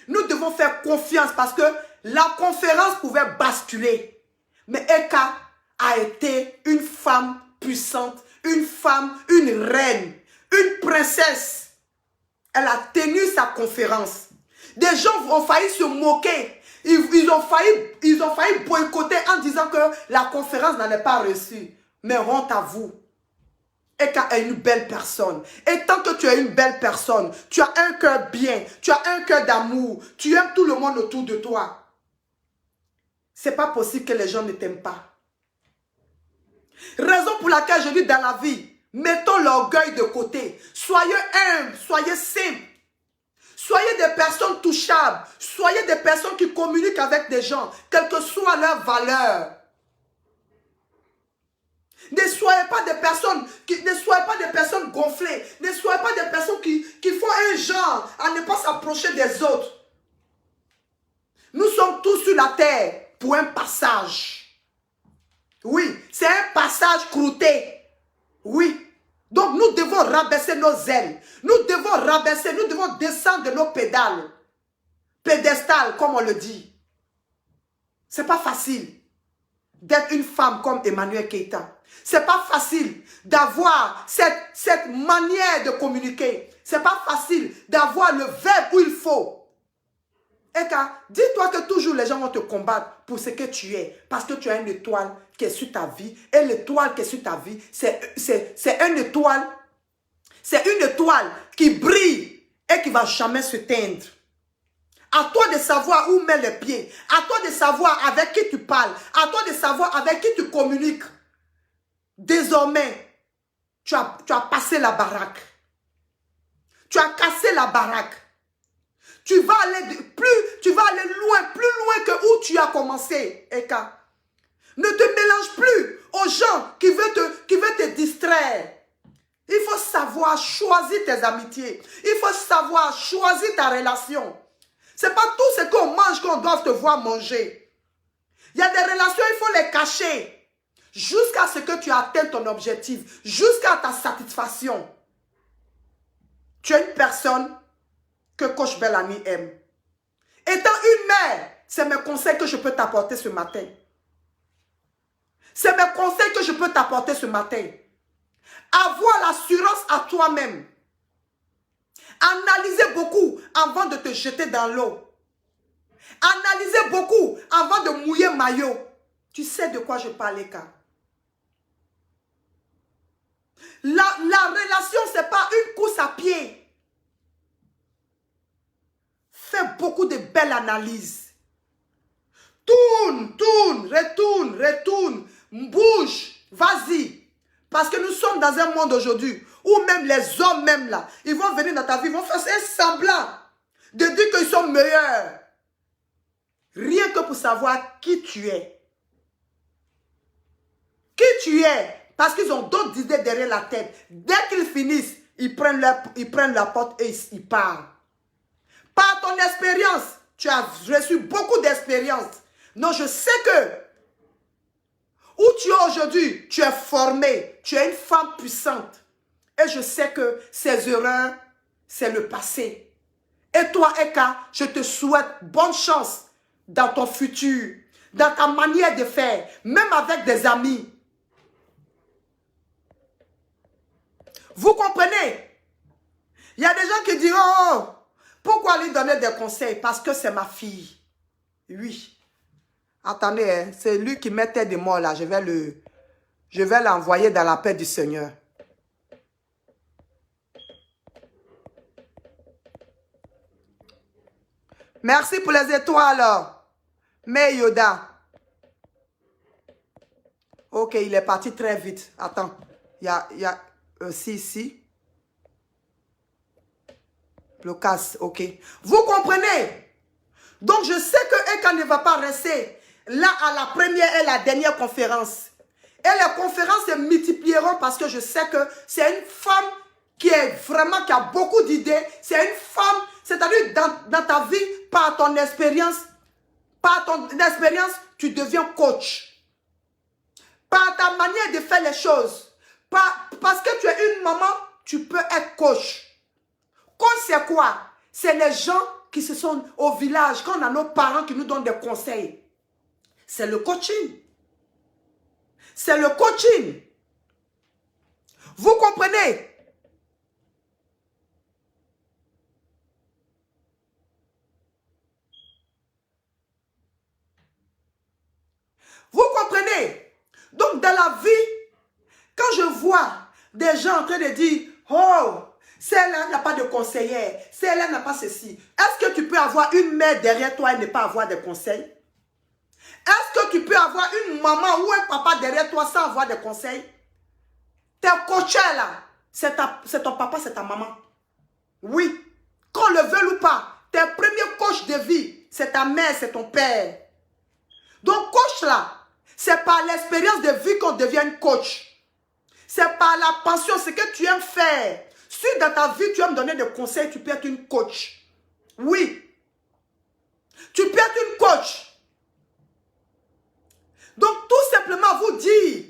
Nous devons faire confiance parce que la conférence pouvait basculer. Mais Eka a été une femme puissante, une femme, une reine, une princesse. Elle a tenu sa conférence. Des gens ont failli se moquer. Ils ont failli boycotter en disant que la conférence n'en est pas reçue. Mais honte à vous. Eka est une belle personne. Et tant que tu es une belle personne, tu as un cœur bien, tu as un cœur d'amour, tu aimes tout le monde autour de toi. C'est pas possible que les gens ne t'aiment pas. Raison pour laquelle je dis dans la vie, mettons l'orgueil de côté. Soyez humbles, soyez simples. Soyez des personnes touchables. Soyez des personnes qui communiquent avec des gens, quelle que soit leur valeur. Ne soyez pas des personnes gonflées. Ne soyez pas des personnes qui font un genre à ne pas s'approcher des autres. Nous sommes tous sur la terre pour un passage. Oui, c'est un passage croûté. Oui. Donc nous devons rabaisser nos ailes. Nous devons rabaisser, nous devons descendre de nos pédales. Pédestal, comme on le dit. C'est pas facile d'être une femme comme Emmanuel Keïta. C'est pas facile d'avoir cette manière de communiquer. C'est pas facile d'avoir le verbe où il faut. Eka, dis-toi que toujours les gens vont te combattre pour ce que tu es. Parce que tu as une étoile qui est sur ta vie. Et l'étoile qui est sur ta vie, c'est une étoile. C'est une étoile qui brille et qui ne va jamais se teindre. À toi de savoir où mettre les pieds. À toi de savoir avec qui tu parles. À toi de savoir avec qui tu communiques. Désormais, tu as passé la baraque. Tu as cassé la baraque. Tu vas aller loin, plus loin que où tu as commencé, Eka. Ne te mélange plus aux gens qui veulent te distraire. Il faut savoir choisir tes amitiés. Il faut savoir choisir ta relation. Ce n'est pas tout ce qu'on mange qu'on doit te voir manger. Il y a des relations, il faut les cacher. Jusqu'à ce que tu atteignes ton objectif. Jusqu'à ta satisfaction. Tu es une personne que Coach Bellamy aime. Étant une mère, c'est mes conseils que je peux t'apporter ce matin. C'est mes conseils que je peux t'apporter ce matin. Avoir l'assurance à toi-même. Analyser beaucoup avant de te jeter dans l'eau. Analyser beaucoup avant de mouiller maillot. Tu sais de quoi je parle, Eka. La relation, ce n'est pas une course à pied. Fais beaucoup de belles analyses. Tourne, retourne. Bouge, vas-y. Parce que nous sommes dans un monde aujourd'hui où même les hommes même là, ils vont venir dans ta vie, ils vont faire un semblant de dire qu'ils sont meilleurs. Rien que pour savoir qui tu es. Qui tu es. Parce qu'ils ont d'autres idées derrière la tête. Dès qu'ils finissent, ils prennent la porte et ils partent. Par ton expérience, tu as reçu beaucoup d'expérience. Non, je sais que où tu es aujourd'hui, tu es formé, tu es une femme puissante. Et je sais que ces erreurs, c'est le passé. Et toi, Eka, je te souhaite bonne chance dans ton futur, dans ta manière de faire, même avec des amis. Vous comprenez? Il y a des gens qui disent, oh, pourquoi lui donner des conseils? Parce que c'est ma fille. Oui. Attendez, hein, c'est lui qui met tête de mort là. Je vais l'envoyer dans la paix du Seigneur. Merci pour les étoiles. Mais Yoda. Ok, il est parti très vite. Attends. Il y a aussi ici. Blocage, ok. Vous comprenez? Donc, je sais que Eka ne va pas rester là à la première et la dernière conférence. Et les conférences se multiplieront parce que je sais que c'est une femme qui est vraiment, qui a beaucoup d'idées. C'est une femme, c'est-à-dire dans ta vie, par ton expérience, tu deviens coach. Par ta manière de faire les choses. Parce que tu es une maman, tu peux être coach. Coach, c'est quoi? C'est les gens qui se sont au village, quand on a nos parents qui nous donnent des conseils. C'est le coaching. C'est le coaching. Vous comprenez? Vous comprenez? Donc, dans la vie, quand je vois des gens en train de dire, oh, celle-là n'a pas de conseillère, celle-là n'a pas ceci. Est-ce que tu peux avoir une mère derrière toi et ne pas avoir de conseils? Est-ce que tu peux avoir une maman ou un papa derrière toi sans avoir de conseils? Tes coachers là, c'est ton papa, c'est ta maman. Oui, qu'on le veuille ou pas, tes premiers coachs de vie, c'est ta mère, c'est ton père. Donc coach là, c'est par l'expérience de vie qu'on devient une coach. C'est par la passion, ce que tu aimes faire. Si dans ta vie, tu aimes donner des conseils, tu peux être une coach. Oui. Tu peux être une coach. Donc, tout simplement vous dire,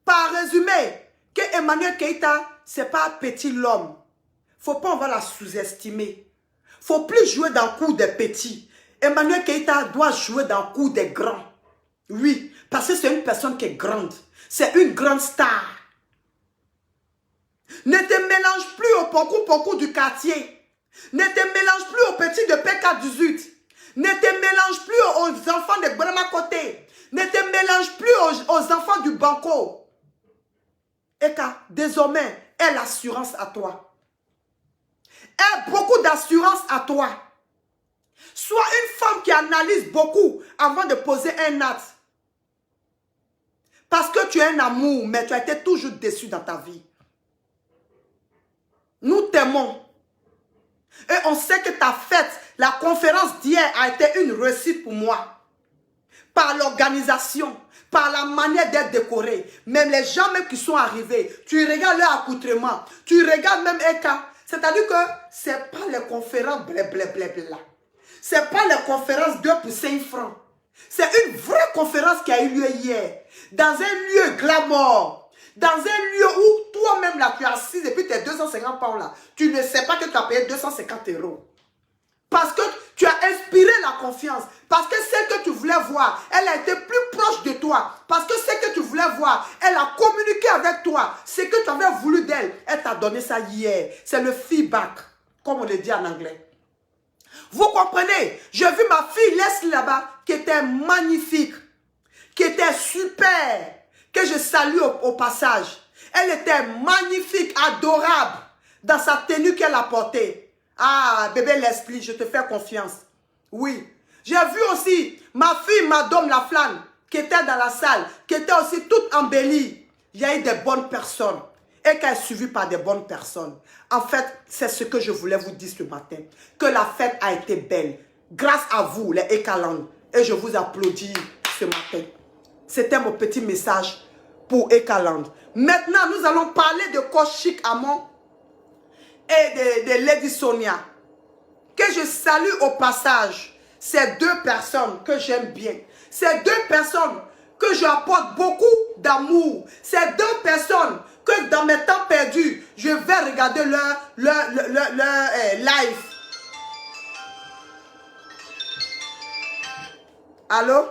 par résumé, que Emmanuel Keïta, ce n'est pas un petit l'homme. Il ne faut pas, on va la sous-estimer. Il ne faut plus jouer dans le coup des petits. Emmanuel Keïta doit jouer dans le coup des grands. Oui, parce que c'est une personne qui est grande. C'est une grande star. Ne te mélange plus au poncou du quartier. Ne te mélange plus aux petits de PK18. Ne te mélange plus aux enfants de Brama Côté. Ne te mélange plus aux enfants du Banco. Eka, désormais, aie l'assurance à toi. Aie beaucoup d'assurance à toi. Sois une femme qui analyse beaucoup avant de poser un acte. Parce que tu as un amour, mais tu as été toujours déçu dans ta vie. Nous t'aimons. Et on sait que ta fête, la conférence d'hier a été une réussite pour moi. Par l'organisation, par la manière d'être décoré. Même les gens même qui sont arrivés, tu regardes leur accoutrement, tu regardes même Eka. C'est-à-dire que ce n'est pas les conférences blablabla. Ce n'est pas les conférences 2 pour 5 francs. C'est une vraie conférence qui a eu lieu hier. Dans un lieu glamour. Dans un lieu où toi-même là, tu es assis depuis tes 250 pounds là. Tu ne sais pas que tu as payé 250 €. Parce que tu as inspiré la confiance. Parce que celle que tu voulais voir, elle a été plus proche de toi. Parce que celle que tu voulais voir, elle a communiqué avec toi. Ce que tu avais voulu d'elle, elle t'a donné ça hier. C'est le feedback, comme on le dit en anglais. Vous comprenez? J'ai vu ma fille Leslie là-bas, qui était magnifique, qui était super, que je salue au passage. Elle était magnifique, adorable, dans sa tenue qu'elle a portée. Ah, bébé Leslie, je te fais confiance. Oui. J'ai vu aussi ma fille, Madame Laflamme, qui était dans la salle, qui était aussi toute embellie. Il y a eu des bonnes personnes. Et qu'elle est suivie par des bonnes personnes. En fait, c'est ce que je voulais vous dire ce matin. Que la fête a été belle. Grâce à vous, les Ekaland. Et je vous applaudis ce matin. C'était mon petit message pour Ekaland. Maintenant, nous allons parler de Coach Chic Amon et de Lady Sonia. Que je salue au passage. Ces deux personnes que j'aime bien. Ces deux personnes que j'apporte beaucoup d'amour. Ces deux personnes que dans mes temps perdus, je vais regarder leur live. Allô?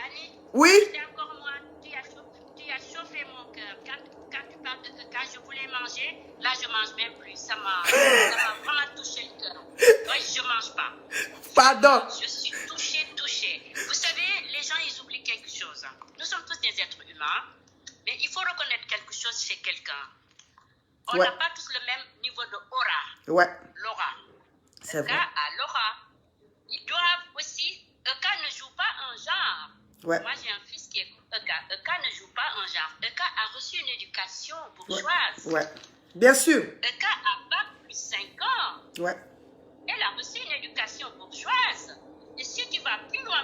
Annie? Oui? C'est encore moi. Tu as chauffé mon cœur. Quand tu parles Là, je mange même plus. Ça m'a vraiment touché le cœur. Oui, je mange pas. Pardon. Je suis touchée. Vous savez, les gens, ils oublient quelque chose. Nous sommes tous des êtres humains, mais il faut reconnaître quelque chose chez quelqu'un. On n'a pas tous le même niveau de aura. Ouais. L'aura. C'est vrai. Eka a l'aura. Ils doivent aussi... Eka ne joue pas un genre. Ouais. Moi, j'ai un fils qui est Eka. Eka ne joue pas un genre. Eka a reçu une éducation bourgeoise. Ouais. Bien sûr. Eka a bac plus 5 ans. Ouais. Elle a reçu une éducation bourgeoise. Et si tu vas plus loin,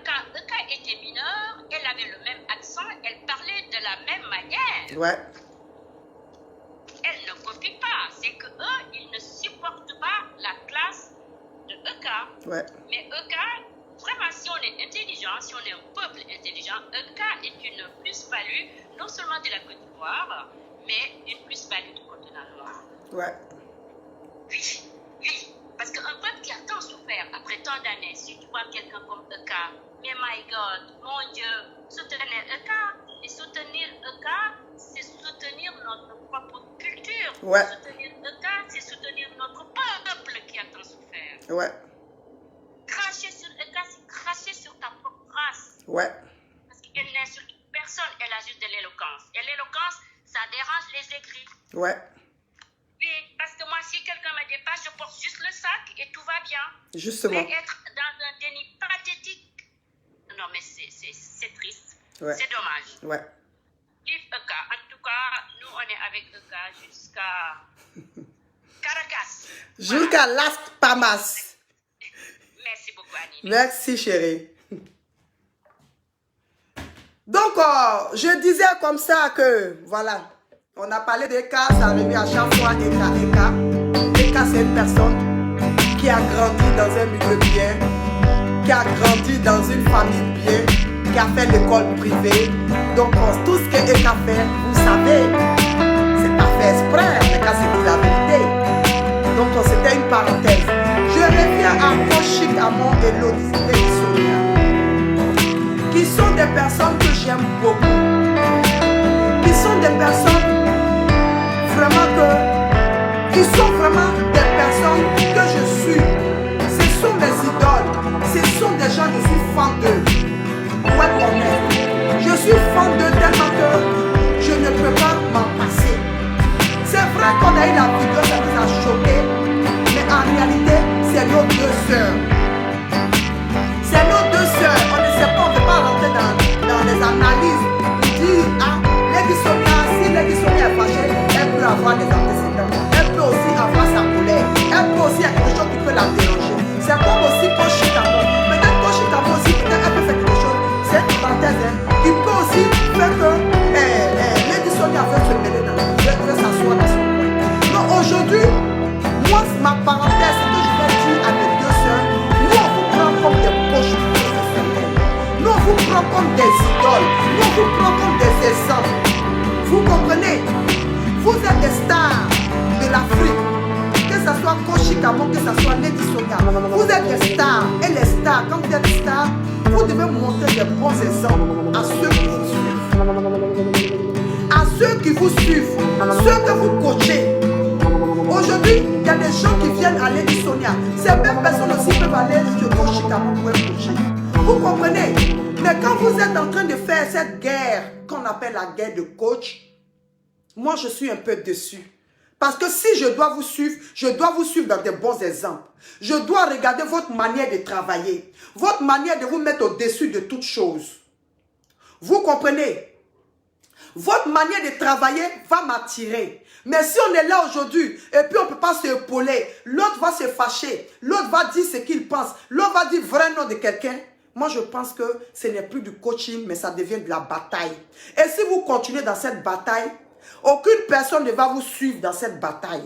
quand Eka était mineure, elle avait le même accent, elle parlait de la même manière. Ouais. Elle ne copie pas. C'est que eux, ils ne supportent pas la classe de Eka. Ouais. Mais Eka, vraiment, si on est intelligent, si on est un peuple intelligent, Eka est une plus-value, non seulement de la Côte d'Ivoire, mais une plus-value du continent noir. Ouais. Oui. Parce qu'un peuple qui a tant souffert après tant d'années, si tu vois quelqu'un comme Eka, mais my God, mon Dieu, soutenir Eka, et soutenir Eka, c'est soutenir notre propre culture. Ouais. Soutenir Eka, c'est soutenir notre peuple qui a tant souffert. Ouais. Cracher sur Eka, c'est cracher sur ta propre race. Ouais. Parce qu'elle n'insulte personne, elle a juste de l'éloquence. Et l'éloquence, ça dérange les aigris. Ouais. Oui, parce que moi, si quelqu'un me dépasse, je porte juste le sac et tout va bien. Justement. Mais être dans un déni pathétique, non, mais c'est triste. Ouais. C'est dommage. Ouais. Vive Eka. En tout cas, nous, on est avec Eka jusqu'à Caracas. Jusqu'à Las Palmas. Merci beaucoup, Annie. Merci, chérie. Donc, je disais comme ça que, voilà, on a parlé d'Eka, ça revient à chaque fois, Eka. Eka, c'est une personne qui a grandi dans un milieu bien, qui a grandi dans une famille bien, qui a fait l'école privée. Donc, tout ce que Eka fait, vous savez, c'est pas fait exprès, Eka, c'est pour la vérité. Donc, c'était une parenthèse. Je reviens à Kochik Amon et Lodi Sonia, qui sont des personnes que j'aime beaucoup, qui sont des personnes vraiment qui sont vraiment des personnes que je suis. Ce sont des idoles, ce sont des gens, je suis fan d'eux. Pour être honnête, je suis fan d'eux tellement que je ne peux pas m'en passer. C'est vrai qu'on a eu la vidéo, ça nous a choqué, mais en réalité, c'est nos deux sœurs. C'est nos deux sœurs. On ne sait pas, on ne peut pas rentrer dans les analyses pour dire, ah, Lady Sonia, si Lady Sonia est fâchée, elle peut avoir des antécédents. Elle peut aussi avoir sa colère. Elle peut aussi avoir quelque chose qui peut la déranger. C'est comme aussi Kochik Amon. Peut-être Kochik Amon aussi, peut-être elle peut faire quelque chose. C'est une parenthèse, hein, qui peut aussi faire que Lady Sonia veut se mêler dans veut s'asseoir dans son coin. Donc aujourd'hui, moi, ma parenthèse, c'est que je vais dire à mes deux sœurs, nous on vous prend comme des coachs professionnels. Nous on vous prend comme des idoles. Nous on vous prend comme des exemples. Vous comprenez? Vous êtes des stars de l'Afrique. Que ce soit Kochik Amon, que ce soit Lady Sonia. Vous êtes des stars. Et les stars, quand vous êtes des stars, vous devez montrer des bons exemples à ceux qui vous suivent. À ceux qui vous suivent, ceux que vous coachez. Aujourd'hui, il y a des gens qui viennent à Lady Sonia. Ces mêmes personnes aussi peuvent aller sur Kochik Amon pour être coachées. Vous comprenez? Mais quand vous êtes en train de faire cette guerre qu'on appelle la guerre de coach, moi je suis un peu déçu. Parce que si je dois vous suivre dans des bons exemples. Je dois regarder votre manière de travailler. Votre manière de vous mettre au-dessus de toutes choses. Vous comprenez? Votre manière de travailler va m'attirer. Mais si on est là aujourd'hui et puis on ne peut pas se épauler, l'autre va se fâcher, l'autre va dire ce qu'il pense, l'autre va dire vrai nom de quelqu'un. Moi, je pense que ce n'est plus du coaching, mais ça devient de la bataille. Et si vous continuez dans cette bataille, aucune personne ne va vous suivre dans cette bataille.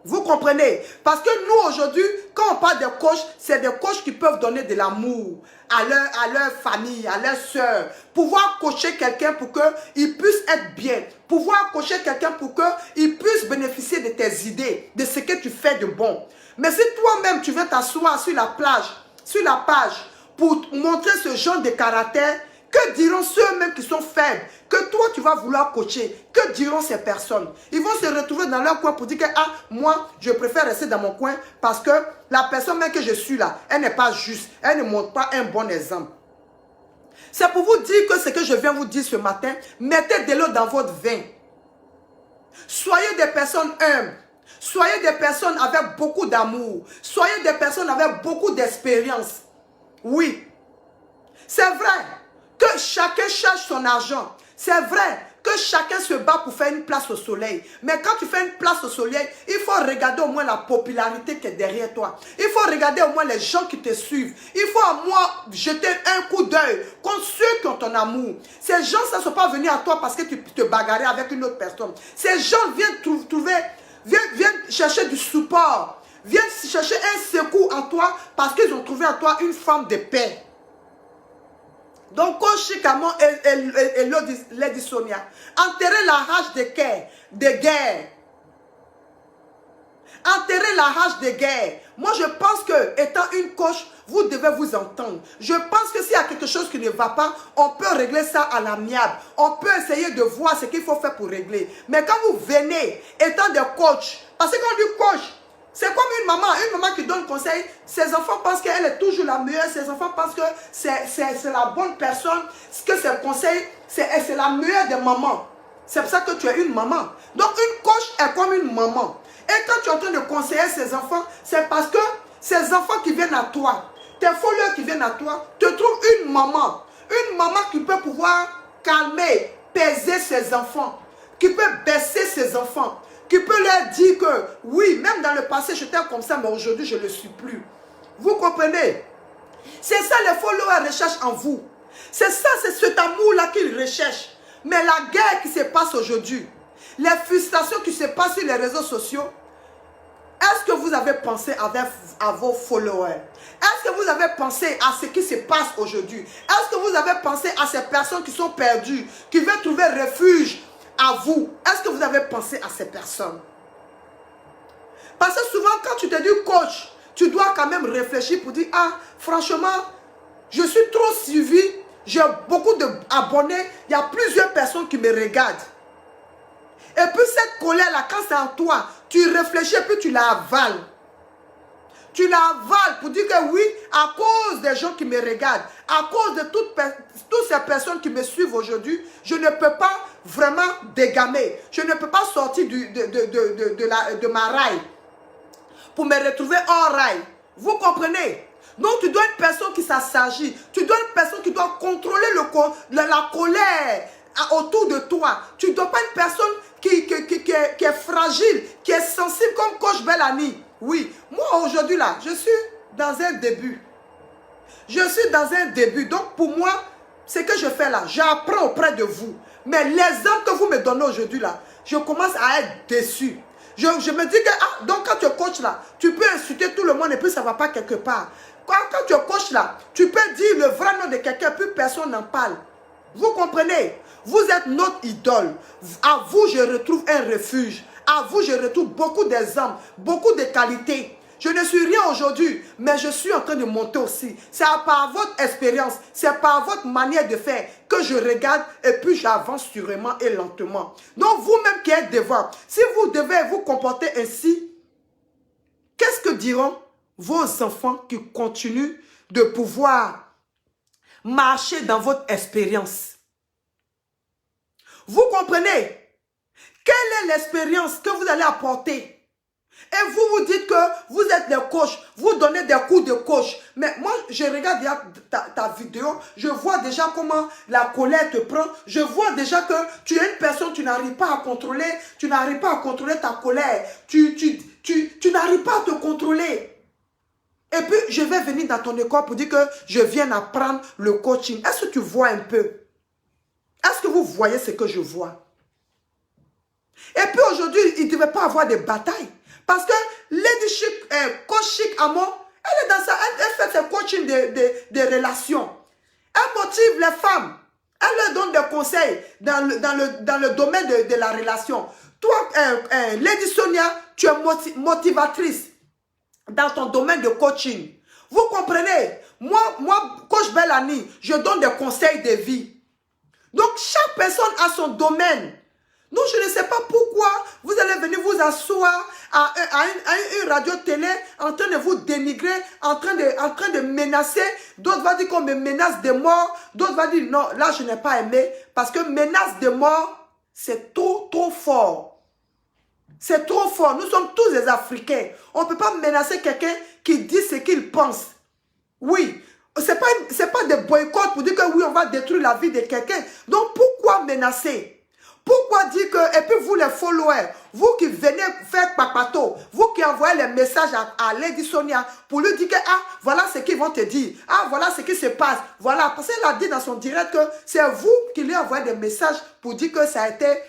Vous comprenez? Parce que nous, aujourd'hui, quand on parle de coachs, c'est des coachs qui peuvent donner de l'amour à leur famille, à leurs soeurs. Pouvoir coacher quelqu'un pour qu'il puisse être bien. Pouvoir coacher quelqu'un pour qu'il puisse bénéficier de tes idées, de ce que tu fais de bon. Mais si toi-même, tu veux t'asseoir sur la page, pour montrer ce genre de caractère, Que diront ceux-mêmes qui sont faibles, que toi tu vas vouloir coacher? Que diront ces personnes? Ils vont se retrouver dans leur coin pour dire que ah, moi, je préfère rester dans mon coin parce que la personne même que je suis là, elle n'est pas juste, elle ne montre pas un bon exemple. C'est pour vous dire que ce que je viens vous dire ce matin, mettez de l'eau dans votre vin. Soyez des personnes humbles. Soyez des personnes avec beaucoup d'amour. Soyez des personnes avec beaucoup d'expérience. Oui. C'est vrai que chacun cherche son argent. C'est vrai que chacun se bat pour faire une place au soleil. Mais quand tu fais une place au soleil, il faut regarder au moins la popularité qui est derrière toi. Il faut regarder au moins les gens qui te suivent. Il faut au moins jeter un coup d'œil contre ceux qui ont ton amour. Ces gens, ça ne sont pas venus à toi parce que tu te bagarrais avec une autre personne. Ces gens viennent chercher du support. Viennent chercher un secours en toi parce qu'ils ont trouvé en toi une femme de paix. Donc, Coach Chic Amon et Lady Sonia, enterrez la rage de guerre. Enterrez la rage de guerre. Moi, je pense que, étant une coach, vous devez vous entendre. Je pense que s'il y a quelque chose qui ne va pas, on peut régler ça à l'amiable. On peut essayer de voir ce qu'il faut faire pour régler. Mais quand vous venez, étant des coachs, parce que quand on dit coach, c'est comme une maman qui donne conseil. Ses enfants pensent qu'elle est toujours la meilleure. Ses enfants pensent que c'est la bonne personne. Que ses conseils, c'est la meilleure des mamans. C'est pour ça que tu es une maman. Donc une coach est comme une maman. Et quand tu es en train de conseiller ses enfants, c'est parce que ces enfants qui viennent à toi, tes followers qui viennent à toi, te trouvent une maman. Une maman qui peut pouvoir calmer, peser ses enfants. Qui peut baisser ses enfants. Qui peut leur dire que, oui, même dans le passé, j'étais comme ça, mais aujourd'hui, je ne le suis plus. Vous comprenez? C'est ça les followers recherchent en vous. C'est ça, c'est cet amour-là qu'ils recherchent. Mais la guerre qui se passe aujourd'hui, les frustrations qui se passent sur les réseaux sociaux, est-ce que vous avez pensé à vos followers? Est-ce que vous avez pensé à ce qui se passe aujourd'hui? Est-ce que vous avez pensé à ces personnes qui sont perdues, qui veulent trouver refuge à vous? Est-ce que vous avez pensé à ces personnes? Parce que souvent, quand tu te dis coach, tu dois quand même réfléchir pour dire, ah, franchement, je suis trop suivi, j'ai beaucoup d'abonnés, il y a plusieurs personnes qui me regardent. Et puis cette colère-là, quand c'est en toi, tu réfléchis et puis tu la avales. Tu la avales pour dire que oui, à cause des gens qui me regardent, à cause de toutes ces personnes qui me suivent aujourd'hui, je ne peux pas vraiment dégamer. Je ne peux pas sortir de ma rail pour me retrouver hors rail. Vous comprenez? Donc tu dois une personne qui s'assagit. Tu dois une personne qui doit contrôler la colère autour de toi. Tu ne dois pas une personne qui est fragile, qui est sensible comme Coach Bellamy. Oui, moi aujourd'hui là, je suis dans un début. Je suis dans un début. Donc pour moi, ce que je fais là, j'apprends auprès de vous. Mais l'exemple que vous me donnez aujourd'hui là, je commence à être déçu. Je me dis que, ah, donc quand tu es coach là, tu peux insulter tout le monde et puis ça ne va pas quelque part. Quand tu es coach là, tu peux dire le vrai nom de quelqu'un, puis personne n'en parle. Vous comprenez? Vous êtes notre idole. À vous, je retrouve un refuge. À vous, je retrouve beaucoup d'exemples, beaucoup de qualités. Je ne suis rien aujourd'hui, mais je suis en train de monter aussi. C'est par votre expérience, c'est par votre manière de faire que je regarde et puis j'avance sûrement et lentement. Donc vous-même qui êtes devant, si vous devez vous comporter ainsi, qu'est-ce que diront vos enfants qui continuent de pouvoir marcher dans votre expérience? Vous comprenez? Quelle est l'expérience que vous allez apporter? Et vous vous dites que vous êtes des coachs, vous donnez des cours de coach. Mais moi, je regarde ta vidéo, je vois déjà comment la colère te prend. Je vois déjà que tu es une personne, tu n'arrives pas à contrôler, ta colère. Tu n'arrives pas à te contrôler. Et puis, je vais venir dans ton école pour dire que je viens apprendre le coaching. Est-ce que tu vois un peu? Est-ce que vous voyez ce que je vois? Et puis aujourd'hui, il ne devait pas avoir de bataille. Parce que Lady Chic, Coach Chic Amon, elle est dans ça, elle fait ses coaching de relations. Elle motive les femmes. Elle leur donne des conseils dans le domaine de la relation. Toi, Lady Sonia, tu es motivatrice dans ton domaine de coaching. Vous comprenez? Moi, Coach Bellamy, Mélanie, je donne des conseils de vie. Donc, chaque personne a son domaine. Donc, je ne sais pas pourquoi vous allez venir vous asseoir à une radio-télé en train de vous dénigrer, en train de menacer. D'autres vont dire qu'on me menace de mort. D'autres vont dire non, là, je n'ai pas aimé. Parce que menace de mort, c'est trop fort. C'est trop fort. Nous sommes tous des Africains. On ne peut pas menacer quelqu'un qui dit ce qu'il pense. Oui. C'est pas des boycotts pour dire que oui, on va détruire la vie de quelqu'un. Donc, pourquoi menacer? Pourquoi dire que, et puis vous les followers, vous qui venez faire papato, vous qui envoyez les messages à Lady Sonia pour lui dire que, ah, voilà ce qu'ils vont te dire, ah, voilà ce qui se passe, voilà, parce qu'elle a dit dans son direct que c'est vous qui lui envoyez des messages pour dire que ça a été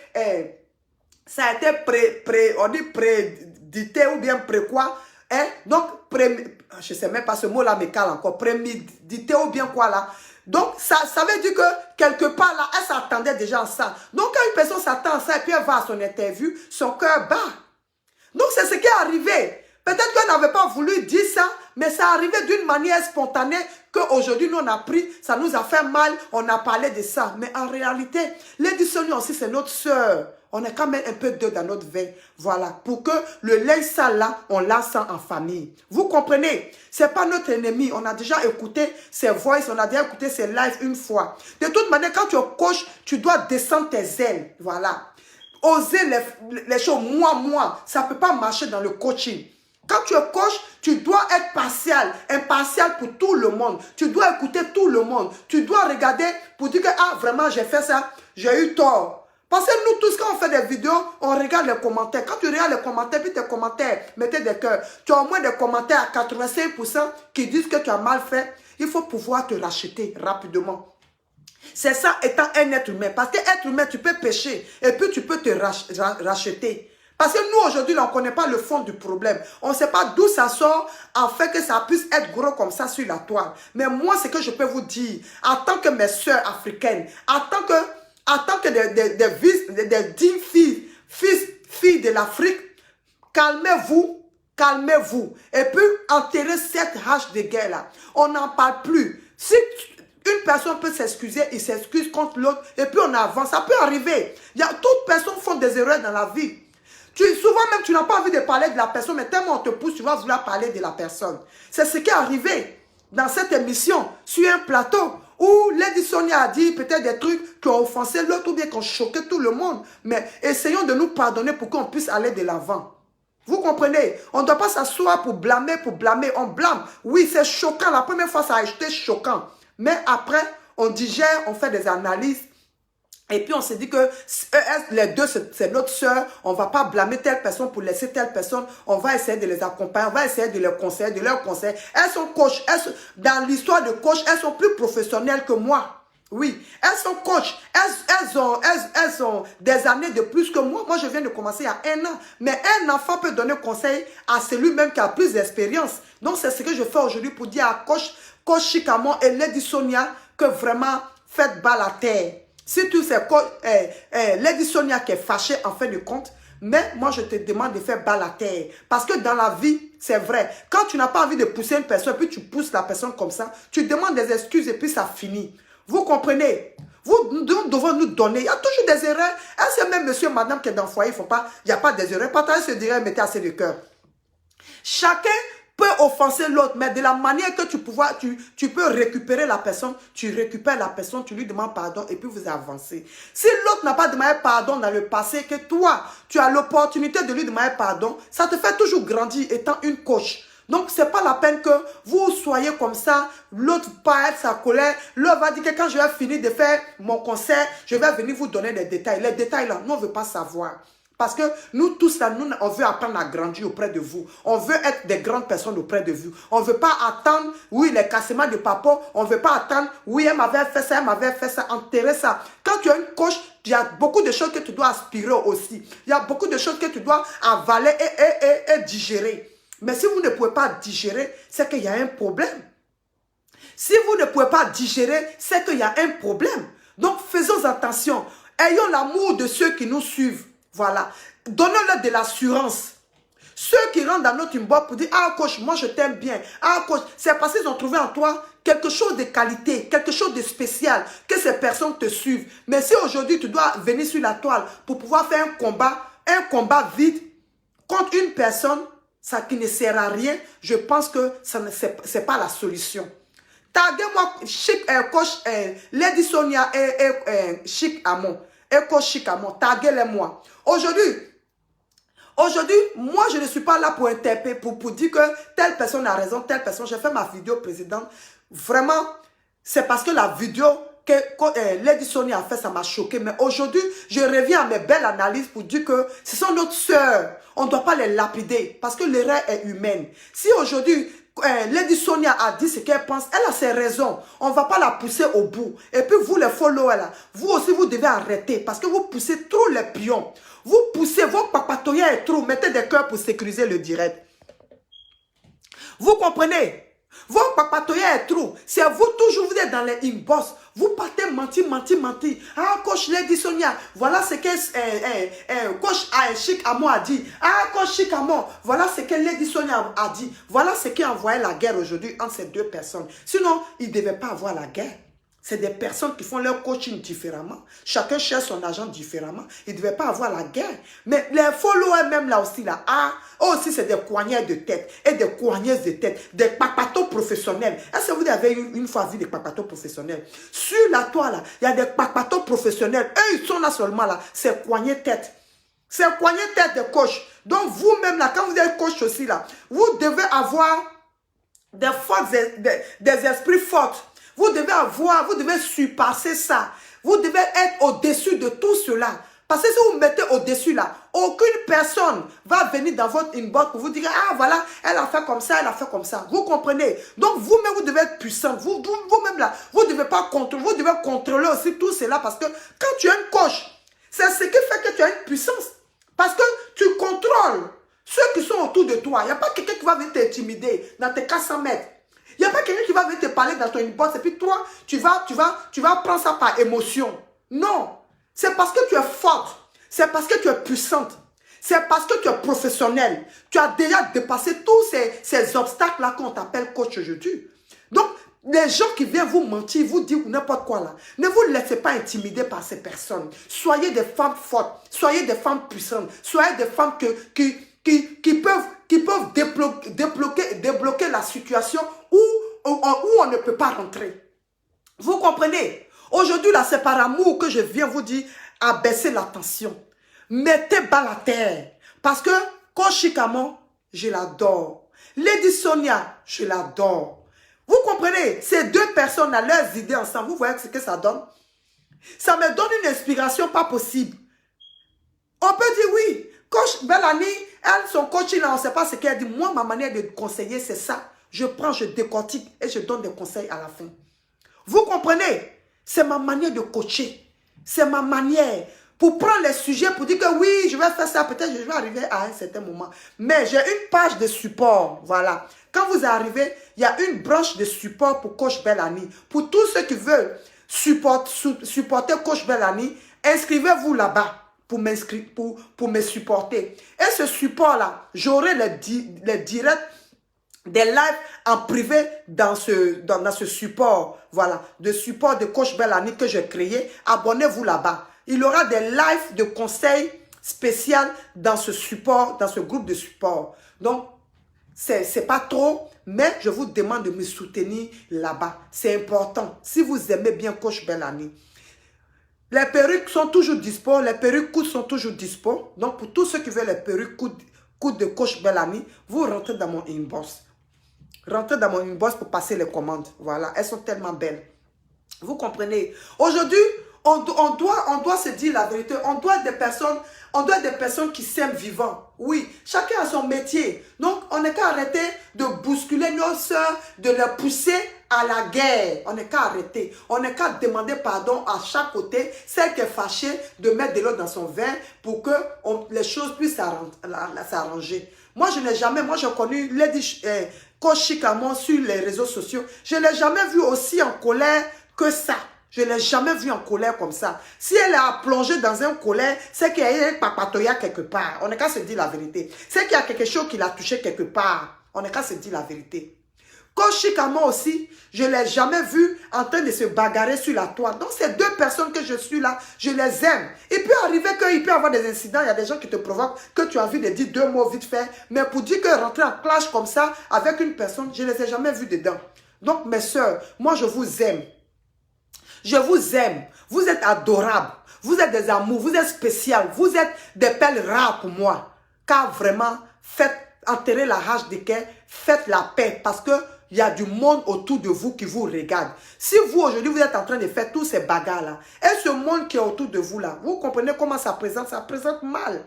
prédité ou bien quoi, hein? Donc, je ne sais même pas ce mot-là me cale encore, prémédité ou bien quoi là. Donc, ça veut dire que quelque part là, elle s'attendait déjà à ça. Donc, quand une personne s'attend à ça et puis elle va à son interview, son cœur bat. Donc, c'est ce qui est arrivé. Peut-être qu'elle n'avait pas voulu dire ça, mais ça arrivait d'une manière spontanée qu'aujourd'hui, nous, on a pris, ça nous a fait mal, on a parlé de ça. Mais en réalité, Lady Sonia aussi, c'est notre sœur. On est quand même un peu deux dans notre veine. Voilà. Pour que le lait sale là, on l'a sent en famille. Vous comprenez? C'est pas notre ennemi. On a déjà écouté ses voices, on a déjà écouté ses lives une fois. De toute manière, quand tu es coach, tu dois descendre tes ailes. Voilà. Oser les choses. Moi, ça ne peut pas marcher dans le coaching. Quand tu es coach, tu dois être impartial pour tout le monde. Tu dois écouter tout le monde. Tu dois regarder pour dire que, ah, vraiment, j'ai fait ça, j'ai eu tort. Parce que nous tous, quand on fait des vidéos, on regarde les commentaires. Quand tu regardes les commentaires, puis tes commentaires, mettez des cœurs. Tu as au moins des commentaires à 85% qui disent que tu as mal fait. Il faut pouvoir te racheter rapidement. C'est ça, étant un être humain. Parce que être humain, tu peux pécher. Et puis, tu peux te racheter. Parce que nous, aujourd'hui, on ne connaît pas le fond du problème. On ne sait pas d'où ça sort, en fait que ça puisse être gros comme ça sur la toile. Mais moi, ce que je peux vous dire, en tant que mes sœurs africaines, en tant que des dignes filles de l'Afrique, calmez-vous, calmez-vous. Et puis, enterrez cette hache de guerre là. On n'en parle plus. Si une personne peut s'excuser, il s'excuse contre l'autre, et puis on avance. Ça peut arriver. Toutes personnes font des erreurs dans la vie. Souvent même, tu n'as pas envie de parler de la personne, mais tellement on te pousse, tu vas vouloir parler de la personne. C'est ce qui est arrivé dans cette émission, sur un plateau, où Lady Sonia a dit peut-être des trucs qui ont offensé l'autre ou bien qui ont choqué tout le monde. Mais essayons de nous pardonner pour qu'on puisse aller de l'avant. Vous comprenez? On ne doit pas s'asseoir pour blâmer, on blâme. Oui, c'est choquant. La première fois, ça a été choquant. Mais après, on digère, on fait des analyses. Et puis on se dit que les deux, c'est notre sœur. On ne va pas blâmer telle personne pour laisser telle personne. On va essayer de les accompagner. On va essayer de les conseiller, de leur conseiller. Elles sont coachs. Dans l'histoire de coach, elles sont plus professionnelles que moi. Oui, elles sont coachs. Elles ont des années de plus que moi. Moi, je viens de commencer il y a 1 an. Mais un enfant peut donner conseil à celui-même qui a plus d'expérience. Donc, c'est ce que je fais aujourd'hui pour dire à coach Chicamon et Lady Sonia que vraiment, faites bas la terre. Si tu sais, Lady Sonia qui est fâchée en fin de compte, mais moi je te demande de faire bas la terre. Parce que dans la vie, c'est vrai, quand tu n'as pas envie de pousser une personne, puis tu pousses la personne comme ça, tu demandes des excuses et puis ça finit. Vous comprenez? Nous devons nous donner. Il y a toujours des erreurs. Est-ce que même monsieur, madame qui est dans le foyer, il n'y a pas des erreurs? Partagez ce direct, mettez assez de cœur. Chacun peut offenser l'autre, mais de la manière que tu peux récupérer la personne, tu récupères la personne, tu lui demandes pardon et puis vous avancez. Si l'autre n'a pas demandé pardon dans le passé, que toi, tu as l'opportunité de lui demander pardon, ça te fait toujours grandir étant une coach. Donc, ce n'est pas la peine que vous soyez comme ça, l'autre parle sa colère, l'autre va dire que quand je vais finir de faire mon concert, je vais venir vous donner des détails. Les détails là, nous, on ne veut pas savoir. Parce que nous tous là, on veut apprendre à grandir auprès de vous. On veut être des grandes personnes auprès de vous. On ne veut pas attendre, oui, les cassements de papa. On ne veut pas attendre, oui, elle m'avait fait ça, enterrer ça. Quand tu as une coach, il y a beaucoup de choses que tu dois aspirer aussi. Il y a beaucoup de choses que tu dois avaler et digérer. Mais si vous ne pouvez pas digérer, c'est qu'il y a un problème. Si vous ne pouvez pas digérer, c'est qu'il y a un problème. Donc, faisons attention. Ayons l'amour de ceux qui nous suivent. Voilà. Donnons-leur de l'assurance. Ceux qui rentrent dans notre inbox pour dire, ah coach, moi je t'aime bien. Ah coach, c'est parce qu'ils ont trouvé en toi quelque chose de qualité, quelque chose de spécial, que ces personnes te suivent. Mais si aujourd'hui tu dois venir sur la toile pour pouvoir faire un combat vide contre une personne, ça qui ne sert à rien, je pense que ce n'est pas la solution. Taguez-moi coach Lady Sonia et Chic Amon. Et coach Chic Amon, taguez-les-moi. Aujourd'hui, moi, je ne suis pas là pour interpeller, pour dire que telle personne a raison, telle personne. J'ai fait ma vidéo précédente. Vraiment, c'est parce que la vidéo que Lady Sonia a fait, ça m'a choqué. Mais aujourd'hui, je reviens à mes belles analyses pour dire que ce sont nos sœurs. On ne doit pas les lapider parce que l'erreur est humaine. Si aujourd'hui, Lady Sonia a dit ce qu'elle pense, elle a ses raisons. On ne va pas la pousser au bout. Et puis vous les followers là, vous aussi vous devez arrêter parce que vous poussez trop les pions. Vous poussez, vos papatoyas est trop. Mettez des cœurs pour sécuriser le direct. Vous comprenez? Vos papatoyas est trop. C'est vous toujours, vous êtes dans les inbox. Vous partez mentir. Ah, coach Lady Sonia, voilà ce que coach Chic Amon a dit. Ah, coach Chic Amon, voilà ce que Lady Sonia a dit. Voilà ce qui a envoyé la guerre aujourd'hui entre ces deux personnes. Sinon, il ne devait pas avoir la guerre. C'est des personnes qui font leur coaching différemment. Chacun cherche son argent différemment. Il ne devait pas avoir la guerre. Mais les followers même là aussi, là, aussi c'est des coigneurs de tête et des coigneuses de tête, des papatos professionnels. Est-ce que vous avez une fois vu des papatos professionnels? Sur la toile, là, il y a des papatos professionnels. Eux, ils sont là seulement là. C'est coigner tête. C'est coigner tête de coach. Donc vous-même là, quand vous êtes coach aussi là, vous devez avoir des forces, des esprits forts. Vous devez surpasser ça. Vous devez être au-dessus de tout cela. Parce que si vous mettez au-dessus là, aucune personne va venir dans votre inbox pour vous dire, ah voilà, elle a fait comme ça, elle a fait comme ça. Vous comprenez? Donc vous-même, vous devez être puissant. Vous-même là, vous devez pas contrôler, vous devez contrôler aussi tout cela. Parce que quand tu as une coach, c'est ce qui fait que tu as une puissance. Parce que tu contrôles ceux qui sont autour de toi. Il n'y a pas quelqu'un qui va venir t'intimider dans tes 400 mètres. Il n'y a pas quelqu'un qui va venir te parler dans ton inbox et puis toi, tu vas prendre ça par émotion. Non. C'est parce que tu es forte. C'est parce que tu es puissante. C'est parce que tu es professionnel. Tu as déjà dépassé tous ces obstacles-là qu'on t'appelle coach aujourd'hui. Donc, les gens qui viennent vous mentir, vous dire n'importe quoi là, ne vous laissez pas intimider par ces personnes. Soyez des femmes fortes. Soyez des femmes puissantes. Soyez des femmes qui peuvent débloquer la situation où on ne peut pas rentrer. Vous comprenez? Aujourd'hui, là, c'est par amour que je viens vous dire abaisser la tension. Mettez bas la terre. Parce que coach Chic Amon, je l'adore. Lady Sonia, je l'adore. Vous comprenez? Ces deux personnes-là, leurs idées ensemble, vous voyez ce que ça donne? Ça me donne une inspiration pas possible. On peut dire oui. Coach Bellani, elle, son coaching, là, on ne sait pas ce qu'elle dit. Moi, ma manière de conseiller, c'est ça. Je prends, je décortique et je donne des conseils à la fin. Vous comprenez? C'est ma manière de coacher. C'est ma manière pour prendre les sujets, pour dire que oui, je vais faire ça. Peut-être que je vais arriver à un certain moment. Mais j'ai une page de support. Voilà. Quand vous arrivez, il y a une branche de support pour Coach Bellani. Pour tous ceux qui veulent supporter Coach Bellani, inscrivez-vous là-bas. Pour me supporter. Et ce support-là, j'aurai les directs des lives en privé dans ce support. Voilà, de support de Coach Bellani que j'ai créé. Abonnez-vous là-bas. Il y aura des lives de conseils spéciaux dans ce support, dans ce groupe de support. Donc, c'est pas trop, mais je vous demande de me soutenir là-bas. C'est important. Si vous aimez bien Coach Bellani. Les perruques sont toujours dispo, les perruques coudes sont toujours dispo. Donc, pour tous ceux qui veulent les perruques coudes de Coach Bellani, vous rentrez dans mon inbox. Rentrez dans mon inbox pour passer les commandes. Voilà, elles sont tellement belles. Vous comprenez? Aujourd'hui, on doit se dire la vérité. On doit être des personnes qui s'aiment vivant. Oui, chacun a son métier. Donc, on n'est qu'à arrêter de bousculer nos soeurs, de les pousser à la guerre. On n'est qu'à arrêter. On n'est qu'à demander pardon à chaque côté. Celle qui est fâchée, de mettre de l'eau dans son vin pour que les choses puissent s'arranger. Moi, je n'ai jamais, moi j'ai connu Coach Chic Amon sur les réseaux sociaux. Je ne l'ai jamais vu aussi en colère que ça. Je ne l'ai jamais vue en colère comme ça. Si elle a plongé dans un colère, c'est qu'il y a un papatoya quelque part. On n'est qu'à se dire la vérité. C'est qu'il y a quelque chose qui l'a touché quelque part. On n'est qu'à se dire la vérité. Coach Chikama aussi, je ne l'ai jamais vu en train de se bagarrer sur la toile. Donc, ces deux personnes que je suis là, je les aime. Il peut arriver qu'il peut y avoir des incidents, il y a des gens qui te provoquent, que tu as envie de dire deux mots vite fait. Mais pour dire que rentrer en clash comme ça avec une personne, je ne les ai jamais vus dedans. Donc, mes soeurs, moi, je vous aime. Je vous aime. Vous êtes adorables. Vous êtes des amours. Vous êtes spécial. Vous êtes des perles rares pour moi. Car vraiment, faites enterrer la rage de cœur. Faites la paix. Parce que il y a du monde autour de vous qui vous regarde. Si vous, aujourd'hui, vous êtes en train de faire tous ces bagarres-là, et ce monde qui est autour de vous, là, vous comprenez comment ça présente mal.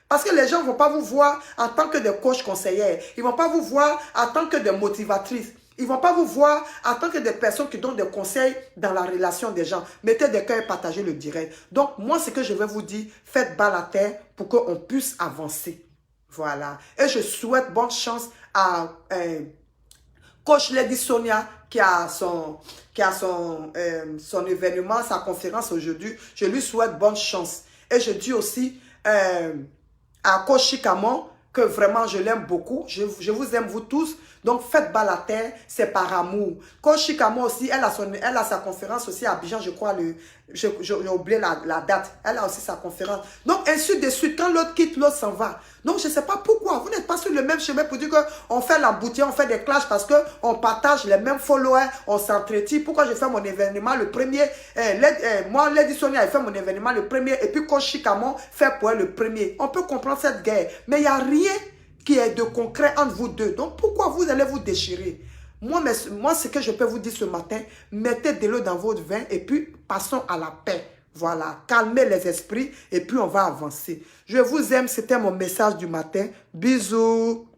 Parce que les gens ne vont pas vous voir en tant que des coachs conseillères. Ils ne vont pas vous voir en tant que des motivatrices. Ils ne vont pas vous voir en tant que des personnes qui donnent des conseils dans la relation des gens. Mettez des cœurs et partagez le direct. Donc, moi, ce que je vais vous dire, faites bas la terre pour qu'on puisse avancer. Voilà. Et je souhaite bonne chance à Coach Lady Sonia qui a son événement, sa conférence aujourd'hui. Je lui souhaite bonne chance. Et je dis aussi à Coach Chikama que vraiment je l'aime beaucoup. Je vous aime vous tous. Donc faites bas la terre, c'est par amour. Coach Chikama aussi, elle a sa conférence aussi à Abidjan, je crois, j'ai oublié la date. Elle a aussi sa conférence. Donc ainsi de suite, quand l'autre quitte, l'autre s'en va. Donc je ne sais pas pourquoi, vous n'êtes pas sur le même chemin pour dire qu'on fait l'embouteillage, on fait des clashs parce qu'on partage les mêmes followers, on s'entretient. Pourquoi je fais mon événement le premier, moi, Lady Sonia, elle fait mon événement le premier, et puis Coach Chikama fait pour elle le premier. On peut comprendre cette guerre, mais il n'y a rien qui est de concret entre vous deux. Donc, pourquoi vous allez vous déchirer? Moi, ce que je peux vous dire ce matin, mettez de l'eau dans votre vin et puis passons à la paix. Voilà, calmez les esprits et puis on va avancer. Je vous aime, c'était mon message du matin. Bisous.